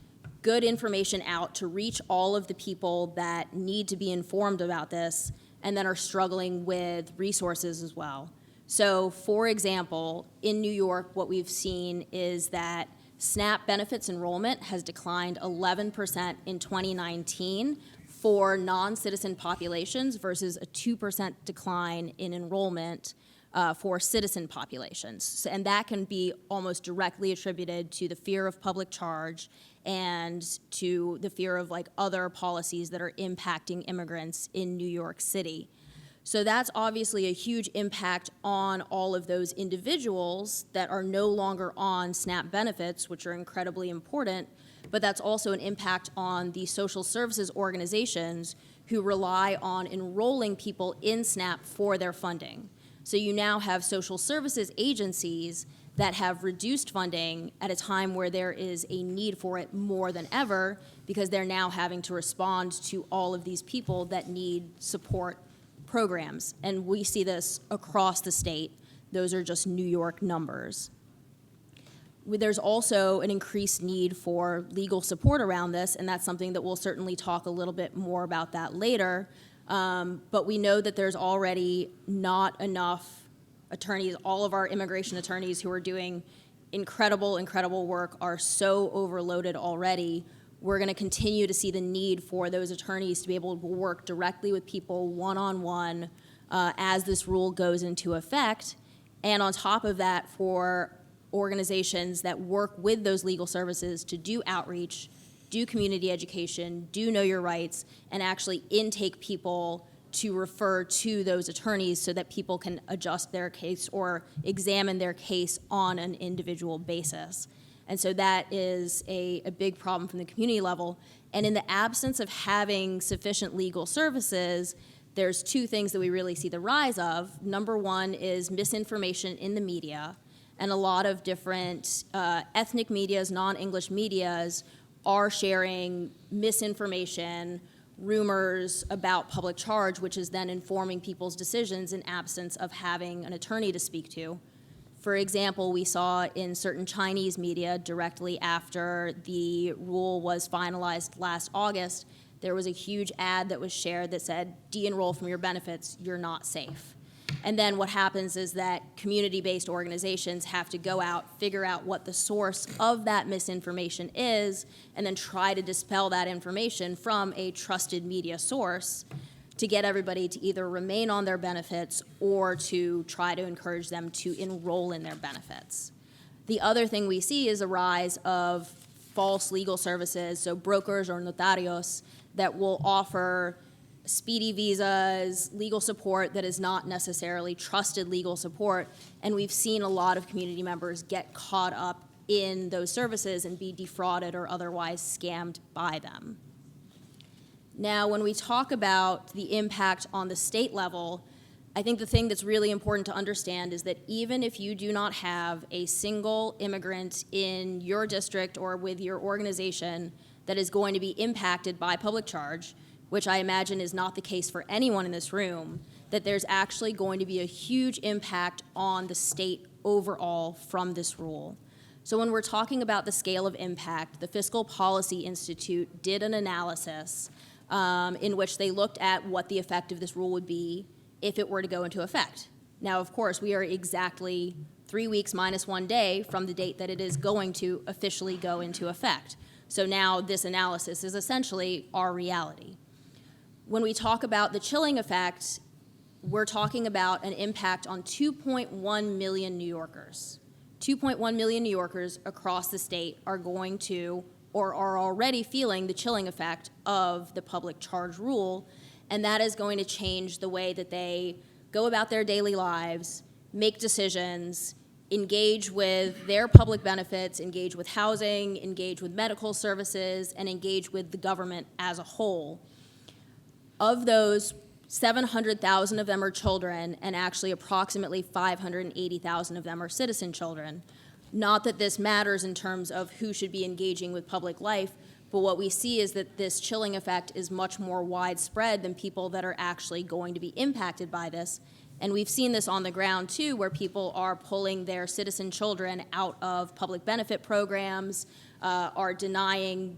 good information out to reach all of the people that need to be informed about this and then are struggling with resources as well. So, for example, in New York, what we've seen is that SNAP benefits enrollment has declined 11% in 2019 for non-citizen populations versus a 2% decline in enrollment for citizen populations. And that can be almost directly attributed to the fear of public charge and to the fear of like other policies that are impacting immigrants in New York City. So that's obviously a huge impact on all of those individuals that are no longer on SNAP benefits, which are incredibly important, but that's also an impact on the social services organizations who rely on enrolling people in SNAP for their funding. So you now have social services agencies that have reduced funding at a time where there is a need for it more than ever because they're now having to respond to all of these people that need support programs. And we see this across the state. Those are just New York numbers. There's also an increased need for legal support around this, and that's something that we'll certainly talk a little bit more about that later. But we know that there's already not enough attorneys. All of our immigration attorneys who are doing incredible work are so overloaded already. We're going to continue to see the need for those attorneys to be able to work directly with people one-on-one as this rule goes into effect. And on top of that, for organizations that work with those legal services to do outreach, do community education, do know your rights, and actually intake people to refer to those attorneys so that people can adjust their case or examine their case on an individual basis. And so that is a big problem from the community level. And in the absence of having sufficient legal services, there's two things that we really see the rise of. Number one is misinformation in the media. And a lot of different ethnic medias, non-English medias, are sharing misinformation, rumors about public charge, which is then informing people's decisions in absence of having an attorney to speak to. For example, we saw in certain Chinese media directly after the rule was finalized last August, there was a huge ad that was shared that said, de-enroll from your benefits, you're not safe. And then what happens is that community-based organizations have to go out, figure out what the source of that misinformation is, and then try to dispel that information from a trusted media source to get everybody to either remain on their benefits or to try to encourage them to enroll in their benefits. The other thing we see is a rise of false legal services, so brokers or notarios that will offer speedy visas, legal support that is not necessarily trusted legal support, and we've seen a lot of community members get caught up in those services and be defrauded or otherwise scammed by them. Now, when we talk about the impact on the state level, I think the thing that's really important to understand is that even if you do not have a single immigrant in your district or with your organization that is going to be impacted by public charge, which I imagine is not the case for anyone in this room, that there's actually going to be a huge impact on the state overall from this rule. So when we're talking about the scale of impact, the Fiscal Policy Institute did an analysis in which they looked at what the effect of this rule would be if it were to go into effect. Now, of course, we are exactly 3 weeks minus 1 day from the date that it is going to officially go into effect. So now this analysis is essentially our reality. When we talk about the chilling effect, we're talking about an impact on 2.1 million New Yorkers. 2.1 million New Yorkers across the state are going to or are already feeling the chilling effect of the public charge rule, and that is going to change the way that they go about their daily lives, make decisions, engage with their public benefits, engage with housing, engage with medical services, and engage with the government as a whole. Of those, 700,000 of them are children, and actually approximately 580,000 of them are citizen children. Not that this matters in terms of who should be engaging with public life, but what we see is that this chilling effect is much more widespread than people that are actually going to be impacted by this. And we've seen this on the ground too, where people are pulling their citizen children out of public benefit programs, are denying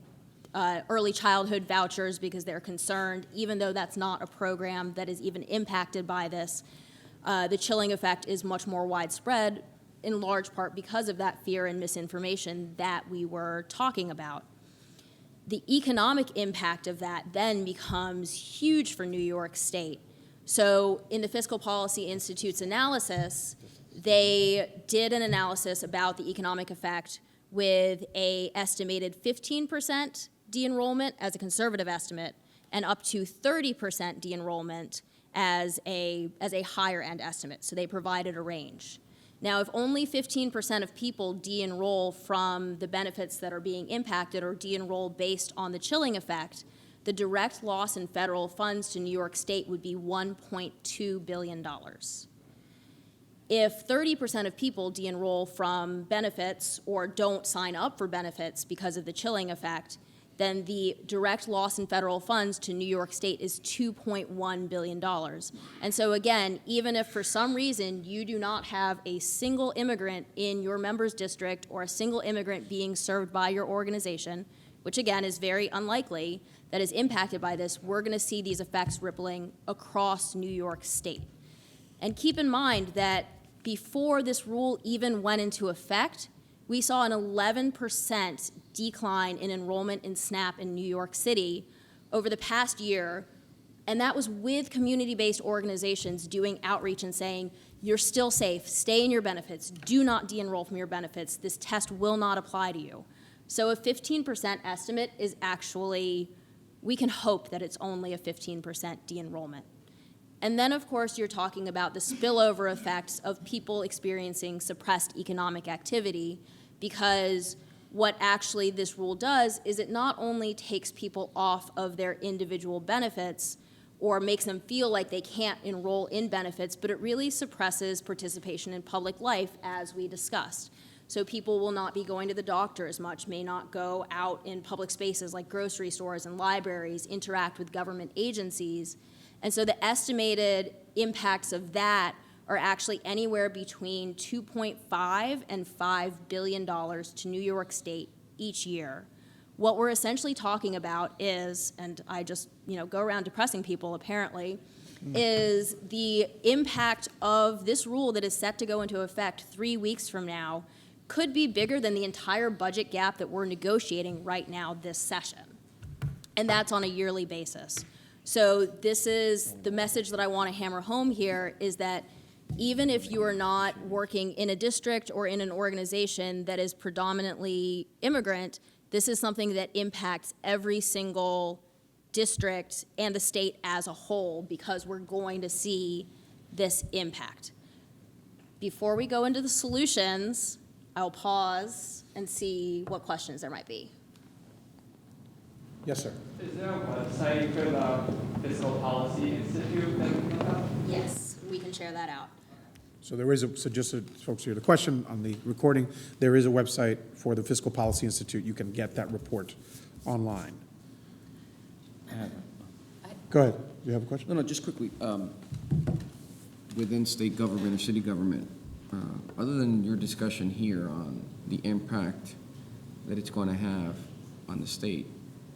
early childhood vouchers because they're concerned, even though that's not a program that is even impacted by this. The chilling effect is much more widespread, in large part because of that fear and misinformation that we were talking about. The economic impact of that then becomes huge for New York State. So in the Fiscal Policy Institute's analysis, they did an analysis about the economic effect with an estimated 15% de-enrollment as a conservative estimate and up to 30% de-enrollment as a higher end estimate. So they provided a range. Now, if only 15% of people de-enroll from the benefits that are being impacted or de-enroll based on the chilling effect, the direct loss in federal funds to New York State would be $1.2 billion. If 30% of people de-enroll from benefits or don't sign up for benefits because of the chilling effect, then the direct loss in federal funds to New York State is $2.1 billion. And so again, even if for some reason you do not have a single immigrant in your member's district or a single immigrant being served by your organization, which again is very unlikely, that is impacted by this, we're gonna see these effects rippling across New York State. And keep in mind that before this rule even went into effect, we saw an 11% decline in enrollment in SNAP in New York City over the past year, and that was with community-based organizations doing outreach and saying, you're still safe, stay in your benefits, do not de-enroll from your benefits, this test will not apply to you. So a 15% estimate is actually, we can hope that it's only a 15% de-enrollment. And then, of course, you're talking about the spillover effects of people experiencing suppressed economic activity, because what actually this rule does is it not only takes people off of their individual benefits or makes them feel like they can't enroll in benefits, but it really suppresses participation in public life, as we discussed. So people will not be going to the doctor as much, may not go out in public spaces like grocery stores and libraries, interact with government agencies. And so the estimated impacts of that are actually anywhere between $2.5 and $5 billion to New York State each year. What we're essentially talking about is, and I just go around depressing people apparently, is the impact of this rule that is set to go into effect 3 weeks from now could be bigger than the entire budget gap that we're negotiating right now this session. And that's on a yearly basis. So this is the message that I want to hammer home here, is that even if you are not working in a district or in an organization that is predominantly immigrant, this is something that impacts every single district and the state as a whole, because we're going to see this impact. Before we go into the solutions, I'll pause and see what questions there might be. Yes, sir. Is there a website for the Fiscal Policy Institute that we can look up? Yes, we can share that out. So there is so just so folks hear the question on the recording, there is a website for the Fiscal Policy Institute. You can get that report online. Go ahead. Do you have a question? No, just quickly. Within state government or city government, other than your discussion here on the impact that it's going to have on the state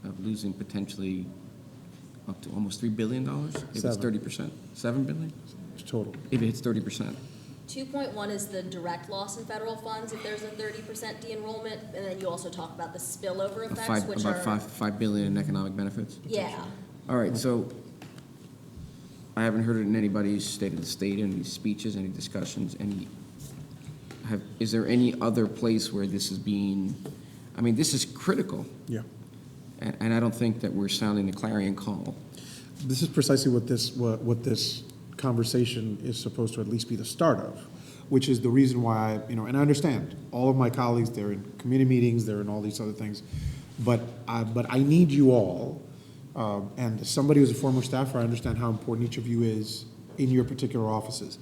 of losing potentially up to almost $3 billion if it's 30%? $7 billion? It's total. If it hits 30%. 2.1 is the direct loss in federal funds if there's a 30% de-enrollment, and then you also talk about the spillover effects, which are about $5 billion in economic benefits? Yeah. All right, so I haven't heard it in anybody's State of the State, any speeches, any discussions, is there any other place where this is being, I mean, this is critical. Yeah. And I don't think that we're sounding the clarion call. This is precisely what this conversation is supposed to at least be the start of. which is the reason why and I understand all of my colleagues, they're in committee meetings, they're in all these other things, but I need you all, and as somebody who's a former staffer, I understand how important each of you is in your particular offices.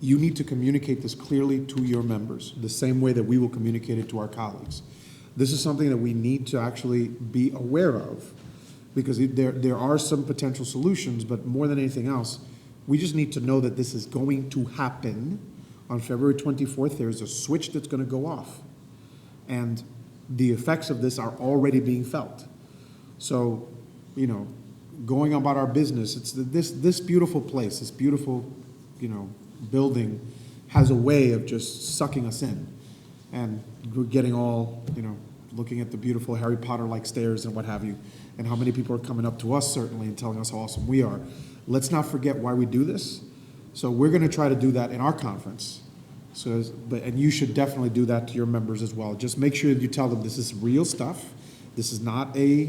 You need to communicate this clearly to your members, the same way that we will communicate it to our colleagues. This is something that we need to actually be aware of, because there are some potential solutions, but more than anything else, we just need to know that this is going to happen. On February 24th, there's a switch that's going to go off, and the effects of this are already being felt. So, going about our business, it's this beautiful place, this beautiful, building has a way of just sucking us in, and we're getting all, looking at the beautiful Harry Potter-like stairs and what have you, and how many people are coming up to us certainly and telling us how awesome we are. Let's not forget why we do this. So we're going to try to do that in our conference. And you should definitely do that to your members as well. Just make sure that you tell them this is real stuff. This is not a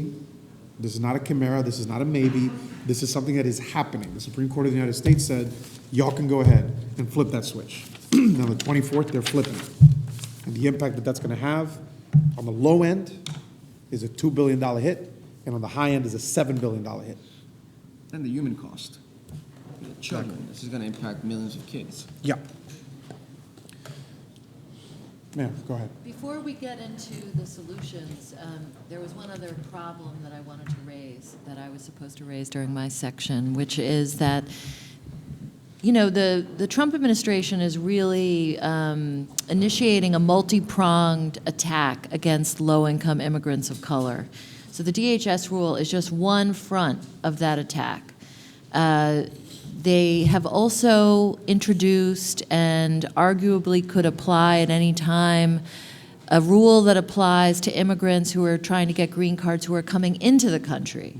chimera. This is not a maybe. This is something that is happening. The Supreme Court of the United States said, y'all can go ahead and flip that switch. Now, the 24th, they're flipping it. And the impact that that's going to have on the low end is a $2 billion hit, and on the high end is a $7 billion hit. And the human cost. The children. This is going to impact millions of kids. Yeah. Ma'am, go ahead. Before we get into the solutions, there was one other problem that I wanted to raise, that I was supposed to raise during my section, which is that, the Trump administration is really initiating a multi-pronged attack against low-income immigrants of color. So the DHS rule is just one front of that attack. They have also introduced, and arguably could apply at any time, a rule that applies to immigrants who are trying to get green cards who are coming into the country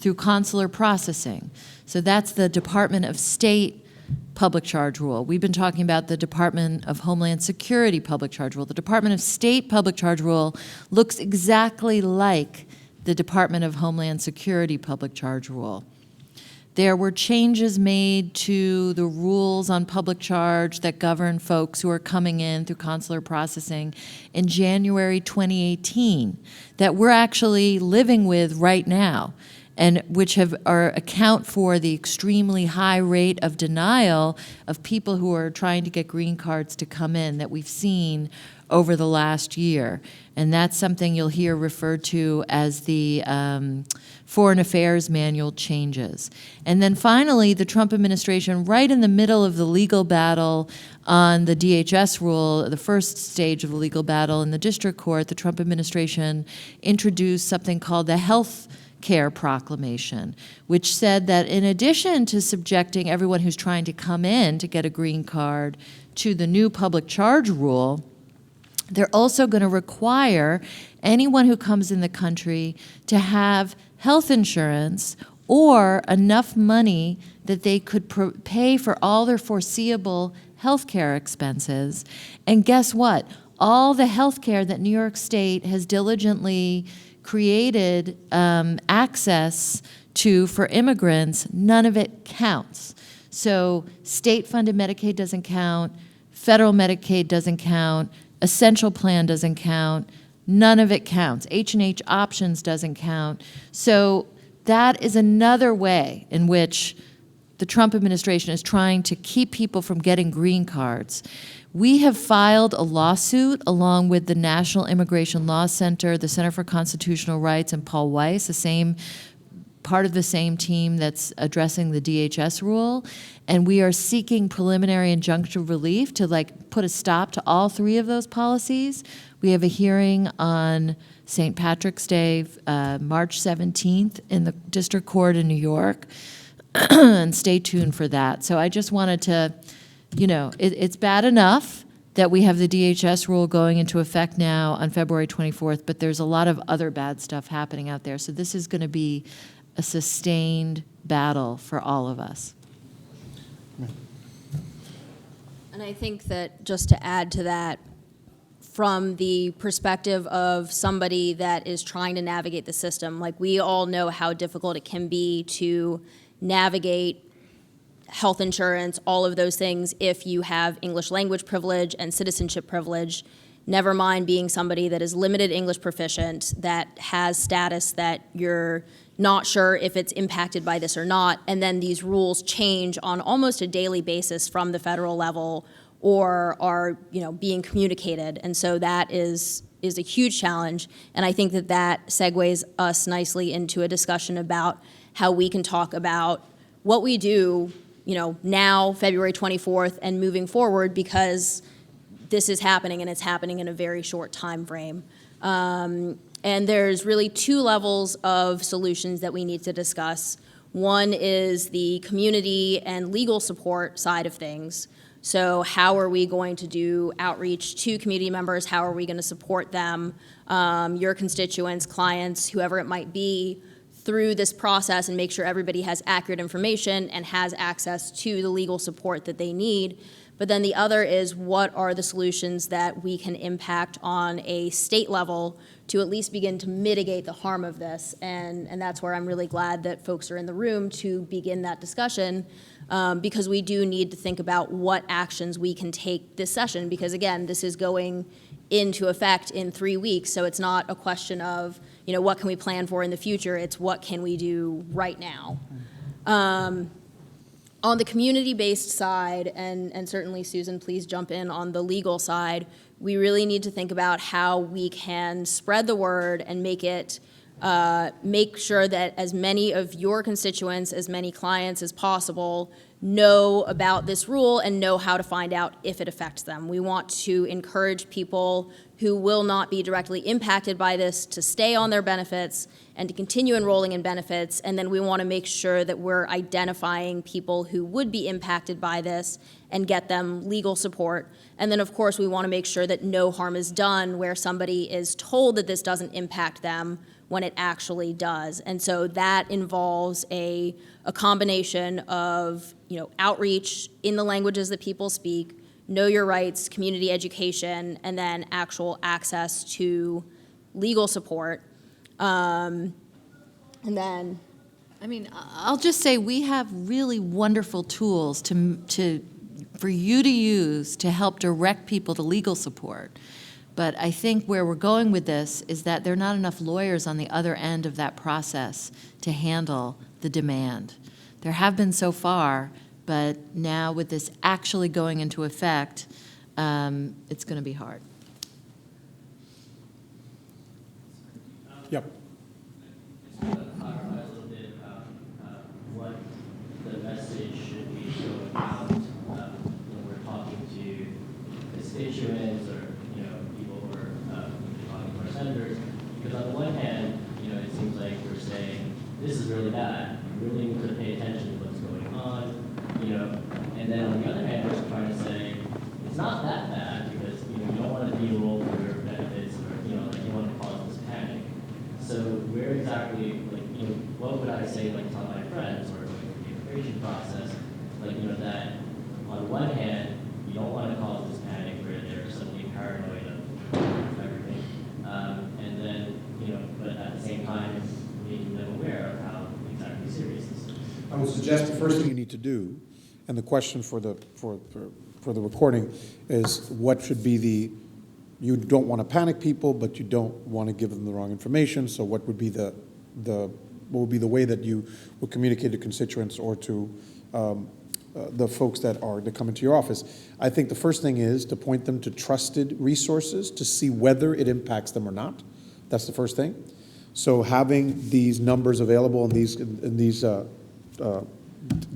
through consular processing. So that's the Department of State public charge rule. We've been talking about the Department of Homeland Security public charge rule. The Department of State public charge rule looks exactly like the Department of Homeland Security public charge rule. There were changes made to the rules on public charge that govern folks who are coming in through consular processing in January 2018 that we're actually living with right now, and which account for the extremely high rate of denial of people who are trying to get green cards to come in that we've seen over the last year. And that's something you'll hear referred to as the Foreign Affairs Manual changes. And then finally, the Trump administration, right in the middle of the legal battle on the DHS rule, the first stage of the legal battle in the district court, the Trump administration introduced something called the Health Care Proclamation, which said that in addition to subjecting everyone who's trying to come in to get a green card to the new public charge rule, they're also going to require anyone who comes in the country to have health insurance or enough money that they could pay for all their foreseeable health care expenses. And guess what? All the health care that New York State has diligently created access to for immigrants, none of it counts. So state-funded Medicaid doesn't count, federal Medicaid doesn't count, Essential Plan doesn't count, none of it counts. H&H Options doesn't count. So that is another way in which the Trump administration is trying to keep people from getting green cards. We have filed a lawsuit along with the National Immigration Law Center, the Center for Constitutional Rights, and Paul Weiss, part of the same team that's addressing the DHS rule, and we are seeking preliminary injunctive relief to put a stop to all three of those policies. We have a hearing on St. Patrick's Day, March 17th in the District Court in New York, and stay tuned for that. So I just wanted to, it's bad enough that we have the DHS rule going into effect now on February 24th, but there's a lot of other bad stuff happening out there. So this is going to be a sustained battle for all of us. And I think that just to add to that, from the perspective of somebody that is trying to navigate the system, we all know how difficult it can be to navigate health insurance, all of those things, if you have English language privilege and citizenship privilege, never mind being somebody that is limited English proficient, that has status that you're not sure if it's impacted by this or not, and then these rules change on almost a daily basis from the federal level or are, being communicated. And so that is a huge challenge, and I think that segues us nicely into a discussion about how we can talk about what we do, now, February 24th, and moving forward, because this is happening, and it's happening in a very short time frame. And there's really two levels of solutions that we need to discuss. One is the community and legal support side of things. So how are we going to do outreach to community members? How are we going to support them, your constituents, clients, whoever it might be, through this process and make sure everybody has accurate information and has access to the legal support that they need? But then the other is, what are the solutions that we can impact on a state level to at least begin to mitigate the harm of this? And that's where I'm really glad that folks are in the room to begin that discussion, because we do need to think about what actions we can take this session, because again, this is going into effect in 3 weeks, so it's not a question of, what can we plan for in the future, it's what can we do right now. On the community-based side, and certainly Susan, please jump in on the legal side, we really need to think about how we can spread the word and make sure that as many of your constituents, as many clients as possible, know about this rule and know how to find out if it affects them. We want to encourage people who will not be directly impacted by this to stay on their benefits and to continue enrolling in benefits, and then we want to make sure that we're identifying people who would be impacted by this and get them legal support. And then, of course, we want to make sure that no harm is done where somebody is told that this doesn't impact them when it actually does. And so that involves a combination of outreach in the languages that people speak, know your rights, community education, and then actual access to legal support. And then, I'll just say we have really wonderful tools for you to use to help direct people to legal support. But I think where we're going with this is that there are not enough lawyers on the other end of that process to handle the demand. There have been so far, but now with this actually going into effect, it's going to be hard. Yep. Just want to clarify a little bit about what the message should be going out when we're talking to constituents or people who are talking to our senators. Because on the one hand, it seems like we're saying this is really bad. You really need to pay attention to what's going on. And then on the other hand, we're trying to say it's not that bad because you don't want to de-enroll for your benefits or you want to cause this panic. So where exactly, what would I say, tell my friends or the immigration process, that on one hand, you don't want to cause this panic where they're suddenly paranoid of everything, and then, but at the same time, making them aware of how exactly serious this is. I would suggest the first thing you need to do, and the question for the recording is what should be you don't want to panic people, but you don't want to give them the wrong information. So what would be the way that you would communicate to constituents or to the folks that come into your office? I think the first thing is to point them to trusted resources to see whether it impacts them or not. That's the first thing. So having these numbers available and these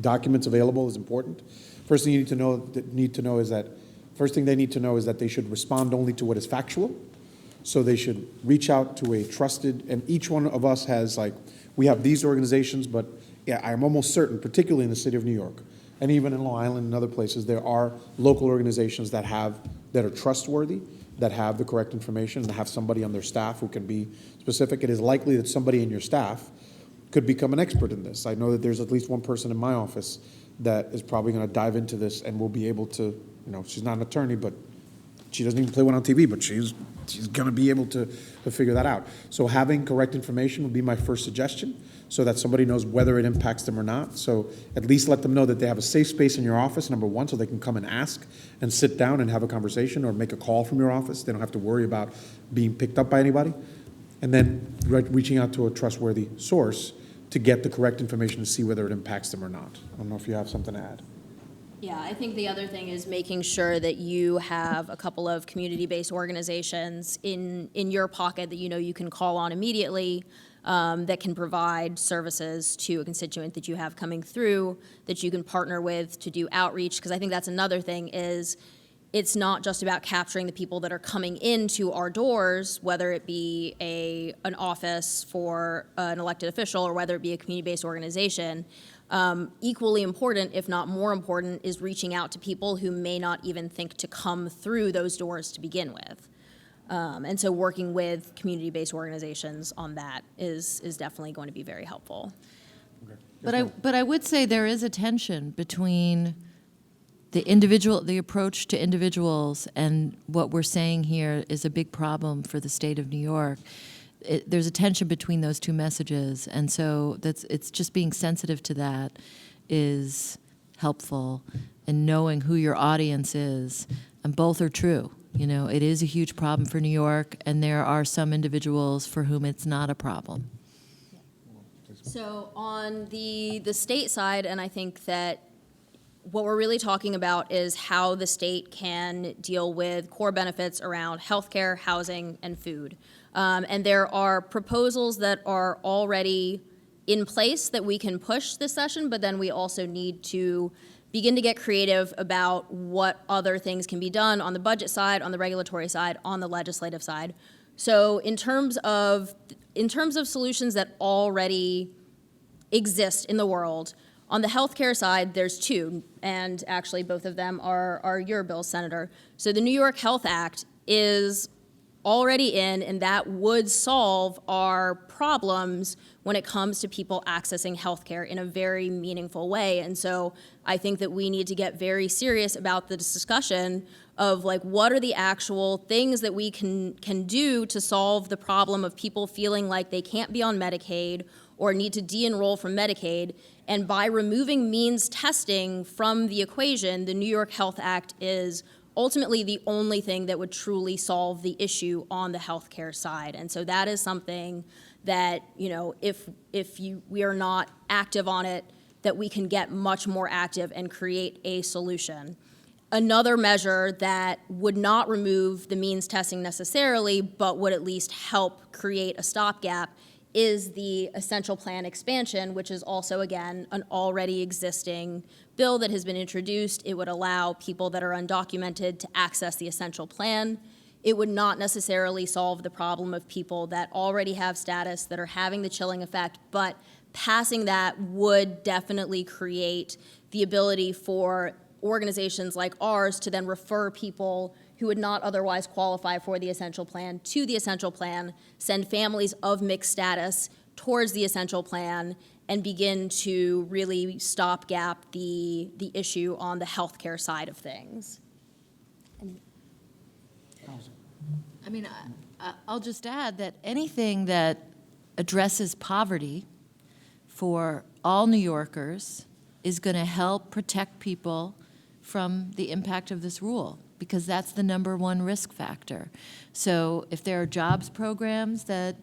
documents available is important. First thing you need to know is that they should respond only to what is factual. So they should reach out to a trusted, and each one of us has we have these organizations, but yeah, I'm almost certain, particularly in the city of New York, and even in Long Island and other places, there are local organizations that are trustworthy, that have the correct information, and have somebody on their staff who can be specific. It is likely that somebody in your staff could become an expert in this. I know that there's at least one person in my office that is probably going to dive into this and will be able to, she's not an attorney, but she doesn't even play one on TV, but she's going to be able to figure that out. So having correct information would be my first suggestion, so that somebody knows whether it impacts them or not. So at least let them know that they have a safe space in your office, number one, so they can come and ask and sit down and have a conversation or make a call from your office. They don't have to worry about being picked up by anybody. And then reaching out to a trustworthy source to get the correct information to see whether it impacts them or not. I don't know if you have something to add. Yeah, I think the other thing is making sure that you have a couple of community-based organizations in your pocket that you know you can call on immediately, that can provide services to a constituent that you have coming through, that you can partner with to do outreach, because I think that's another thing is it's not just about capturing the people that are coming into our doors, whether it be an office for an elected official or whether it be a community-based organization. Equally important, if not more important, is reaching out to people who may not even think to come through those doors to begin with. And so working with community-based organizations on that is definitely going to be very helpful. Okay. But I would say there is a tension between the approach to individuals and what we're saying here is a big problem for the state of New York. There's a tension between those two messages, and so it's just being sensitive to that is helpful, and knowing who your audience is, and both are true. You know, it is a huge problem for New York, and there are some individuals for whom it's not a problem. So on the state side, and I think that what we're really talking about is how the state can deal with core benefits around healthcare, housing, and food. And there are proposals that are already in place that we can push this session, but then we also need to begin to get creative about what other things can be done on the budget side, on the regulatory side, on the legislative side. So in terms of solutions that already exist in the world, on the healthcare side, there's two, and actually both of them are your bills, Senator. So the New York Health Act is already in, and that would solve our problems when it comes to people accessing healthcare in a very meaningful way. And so I think that we need to get very serious about the discussion of like what are the actual things that we can do to solve the problem of people feeling like they can't be on Medicaid or need to de-enroll from Medicaid. And by removing means testing from the equation, the New York Health Act is ultimately the only thing that would truly solve the issue on the healthcare side. And so that is something that, you know, if we are not active on it, that we can get much more active and create a solution. Another measure that would not remove the means testing necessarily, but would at least help create a stopgap is the essential plan expansion, which is also, again, an already existing bill that has been introduced. It would allow people that are undocumented to access the essential plan. It would not necessarily solve the problem of people that already have status, that are having the chilling effect, but passing that would definitely create the ability for organizations like ours to then refer people who would not otherwise qualify for the essential plan to the essential plan, send families of mixed status towards the essential plan, and begin to really stopgap the issue on the healthcare side of things. I mean, I'll just add that anything that addresses poverty for all New Yorkers is going to help protect people from the impact of this rule, because that's the number one risk factor. So if there are jobs programs that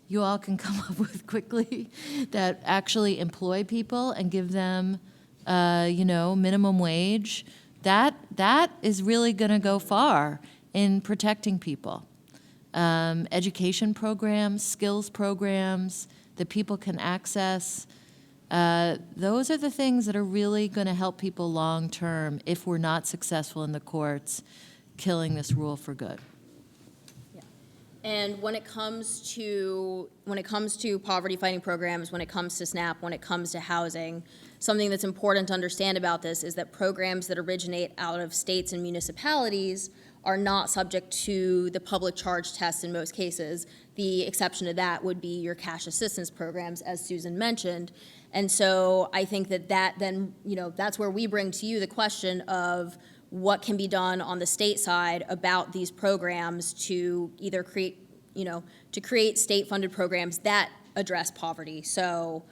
you all can come up with quickly that actually employ people and give them, minimum wage, that is really going to go far in protecting people. Education programs, skills programs that people can access, those are the things that are really going to help people long term if we're not successful in the courts killing this rule for good. Yeah. And when it comes to poverty fighting programs, when it comes to SNAP, when it comes to housing, something that's important to understand about this is that programs that originate out of states and municipalities are not subject to the public charge test in most cases. The exception to that would be your cash assistance programs, as Susan mentioned. And so I think that then, that's where we bring to you the question of what can be done on the state side about these programs to either create, to create state-funded programs that address poverty. So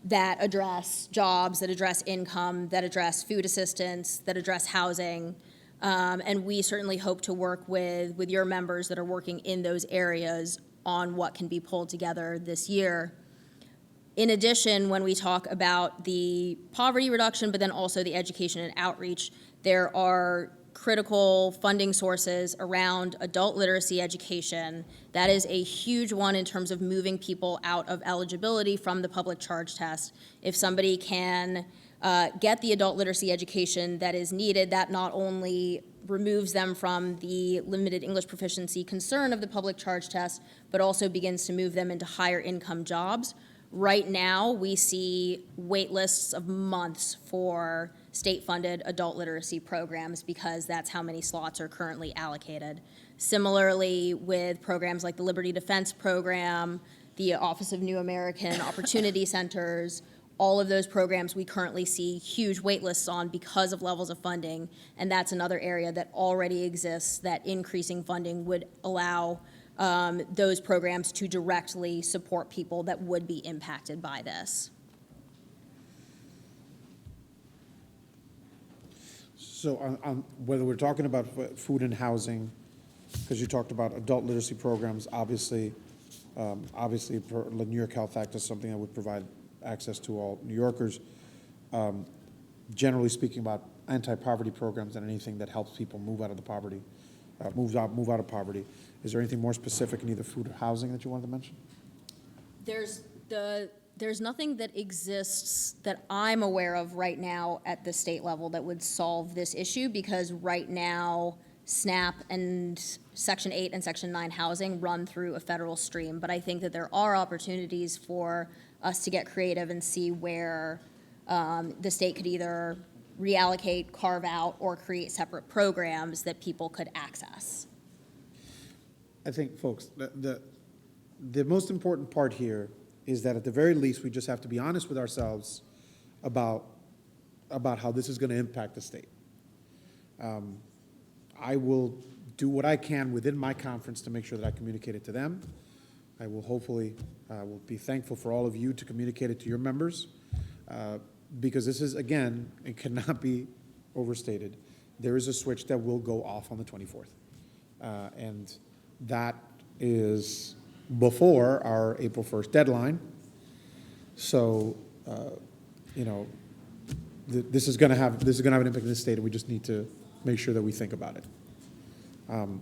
that address jobs, that address income, that address food assistance, that address housing. And we certainly hope to work with your members that are working in those areas on what can be pulled together this year. In addition, when we talk about the poverty reduction, but then also the education and outreach, there are critical funding sources around adult literacy education. That is a huge one in terms of moving people out of eligibility from the public charge test. If somebody can get the adult literacy education that is needed, that not only removes them from the limited English proficiency concern of the public charge test, but also begins to move them into higher income jobs. Right now, we see wait lists of months for state-funded adult literacy programs because that's how many slots are currently allocated. Similarly, with programs like the Liberty Defense Program, the Office of New American Opportunity Centers, all of those programs we currently see huge wait lists on because of levels of funding, and that's another area that already exists that increasing funding would allow those programs to directly support people that would be impacted by this. So on whether we're talking about food and housing, because you talked about adult literacy programs, obviously the New York Health Act is something that would provide access to all New Yorkers. Generally speaking, about anti-poverty programs and anything that helps people move out of the poverty, move out of poverty. Is there anything more specific in either food or housing that you wanted to mention? There's nothing that exists that I'm aware of right now at the state level that would solve this issue, because right now SNAP and Section 8 and Section 9 housing run through a federal stream. But I think that there are opportunities for us to get creative and see where the state could either reallocate, carve out, or create separate programs that people could access. I think, folks, the most important part here is that at the very least, we just have to be honest with ourselves about how this is going to impact the state. I will do what I can within my conference to make sure that I communicate it to them. I will hopefully will be thankful for all of you to communicate it to your members, because this is, again, it cannot be overstated. There is a switch that will go off on the 24th. And that is before our April 1st deadline. So, this is going to have an impact on the state, and we just need to make sure that we think about it. I'm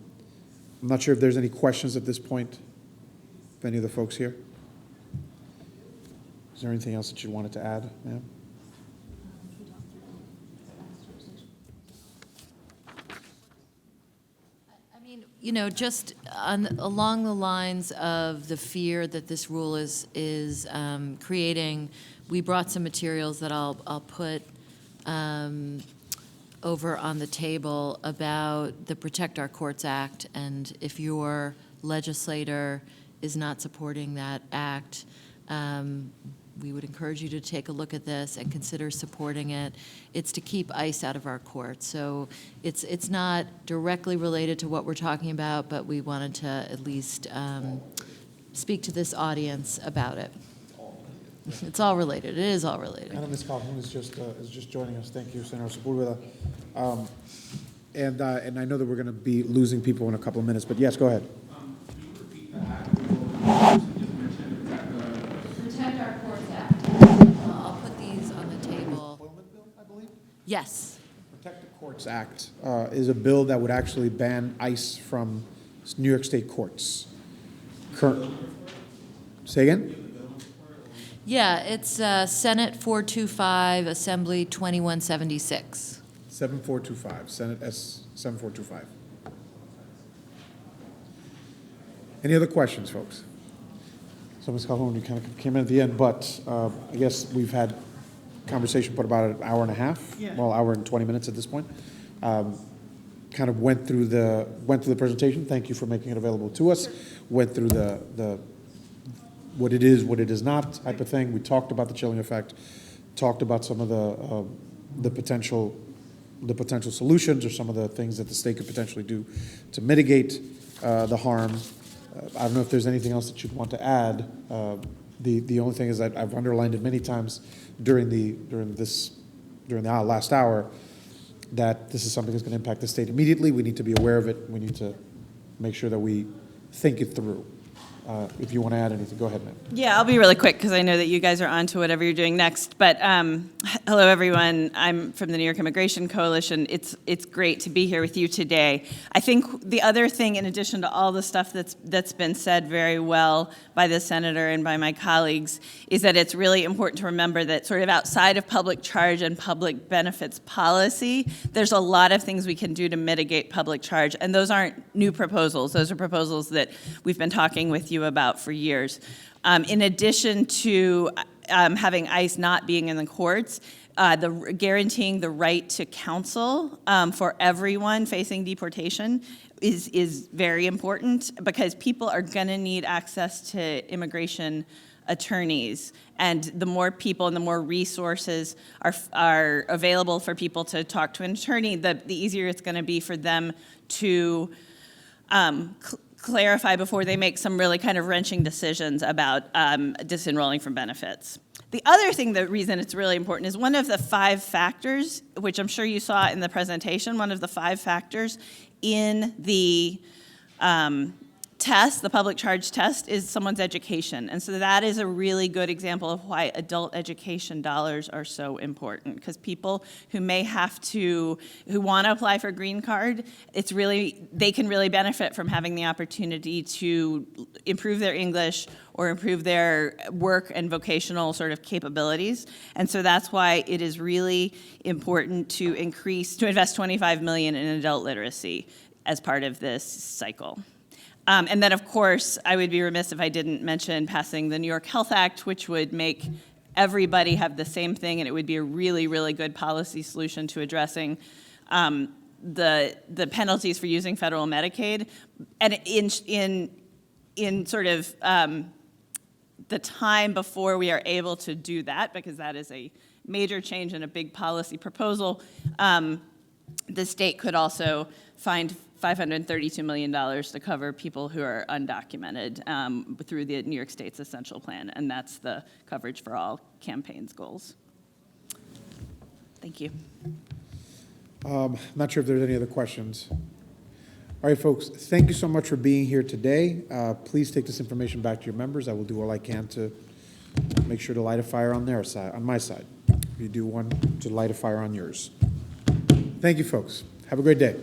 not sure if there's any questions at this point, if any of the folks here. Is there anything else that you wanted to add, ma'am? Just along the lines of the fear that this rule is creating, we brought some materials that I'll put over on the table about the Protect Our Courts Act, and if your legislator is not supporting that act, we would encourage you to take a look at this and consider supporting it. It's to keep ICE out of our courts. So it's not directly related to what we're talking about, but we wanted to at least speak to this audience about it. It's all related. It is all related. I know Ms. Calhoun is just joining us. Thank you, Senator Sepulveda. And I know that we're going to be losing people in a couple of minutes, but yes, go ahead. Can you repeat the act? Protect Our Courts Act. I'll put these on the table. Employment bill, I believe? Yes. Protect the Courts Act is a bill that would actually ban ICE from New York State courts. Say again? Yeah, it's Senate 425, Assembly 2176. 7425, Senate S 7425. Any other questions, folks? So, Ms. Calhoun, you kind of came in at the end, but I guess we've had conversation for about an hour and a half. Yeah. Well, hour and 20 minutes at this point. Kind of went through the presentation. Thank you for making it available to us. Sure. Went through the what it is, what it is not type of thing. We talked about the chilling effect. Talked about some of the potential the potential solutions or some of the things that the state could potentially do to mitigate the harm. I don't know if there's anything else that you'd want to add. The only thing is that I've underlined it many times during the last hour that this is something that's going to impact the state immediately. We need to be aware of it. We need to make sure that we think it through. If you want to add anything, go ahead, ma'am. Yeah, I'll be really quick because I know that you guys are on to whatever you're doing next. But hello, everyone. I'm from the New York Immigration Coalition. It's great to be here with you today. I think the other thing, in addition to all the stuff that's been said very well by the senator and by my colleagues, is that it's really important to remember that sort of outside of public charge and public benefits policy, there's a lot of things we can do to mitigate public charge. And those aren't new proposals. Those are proposals that we've been talking with you about for years. In addition to having ICE not being in the courts, guaranteeing the right to counsel for everyone facing deportation is very important because people are going to need access to immigration attorneys. And the more people and the more resources are available for people to talk to an attorney, the easier it's going to be for them to clarify before they make some really kind of wrenching decisions about disenrolling from benefits. The other thing, the reason it's really important, is one of the 5 factors, which I'm sure you saw in the presentation, one of the 5 factors in the test, the public charge test, is someone's education. And so that is a really good example of why adult education dollars are so important, because people who who want to apply for a green card, they can really benefit from having the opportunity to improve their English or improve their work and vocational sort of capabilities. And so that's why it is really important to invest $25 million in adult literacy as part of this cycle. And then, of course, I would be remiss if I didn't mention passing the New York Health Act, which would make everybody have the same thing, and it would be a really, really good policy solution to addressing the penalties for using federal Medicaid. And in sort of the time before we are able to do that, because that is a major change and a big policy proposal, the state could also find $532 million to cover people who are undocumented through the New York State's Essential Plan, and that's the coverage for all campaigns goals. Thank you. Not sure if there's any other questions. All right, folks, thank you so much for being here today. Please take this information back to your members. I will do all I can to make sure to light a fire on their side, on my side. If you do one, to light a fire on yours. Thank you, folks. Have a great day.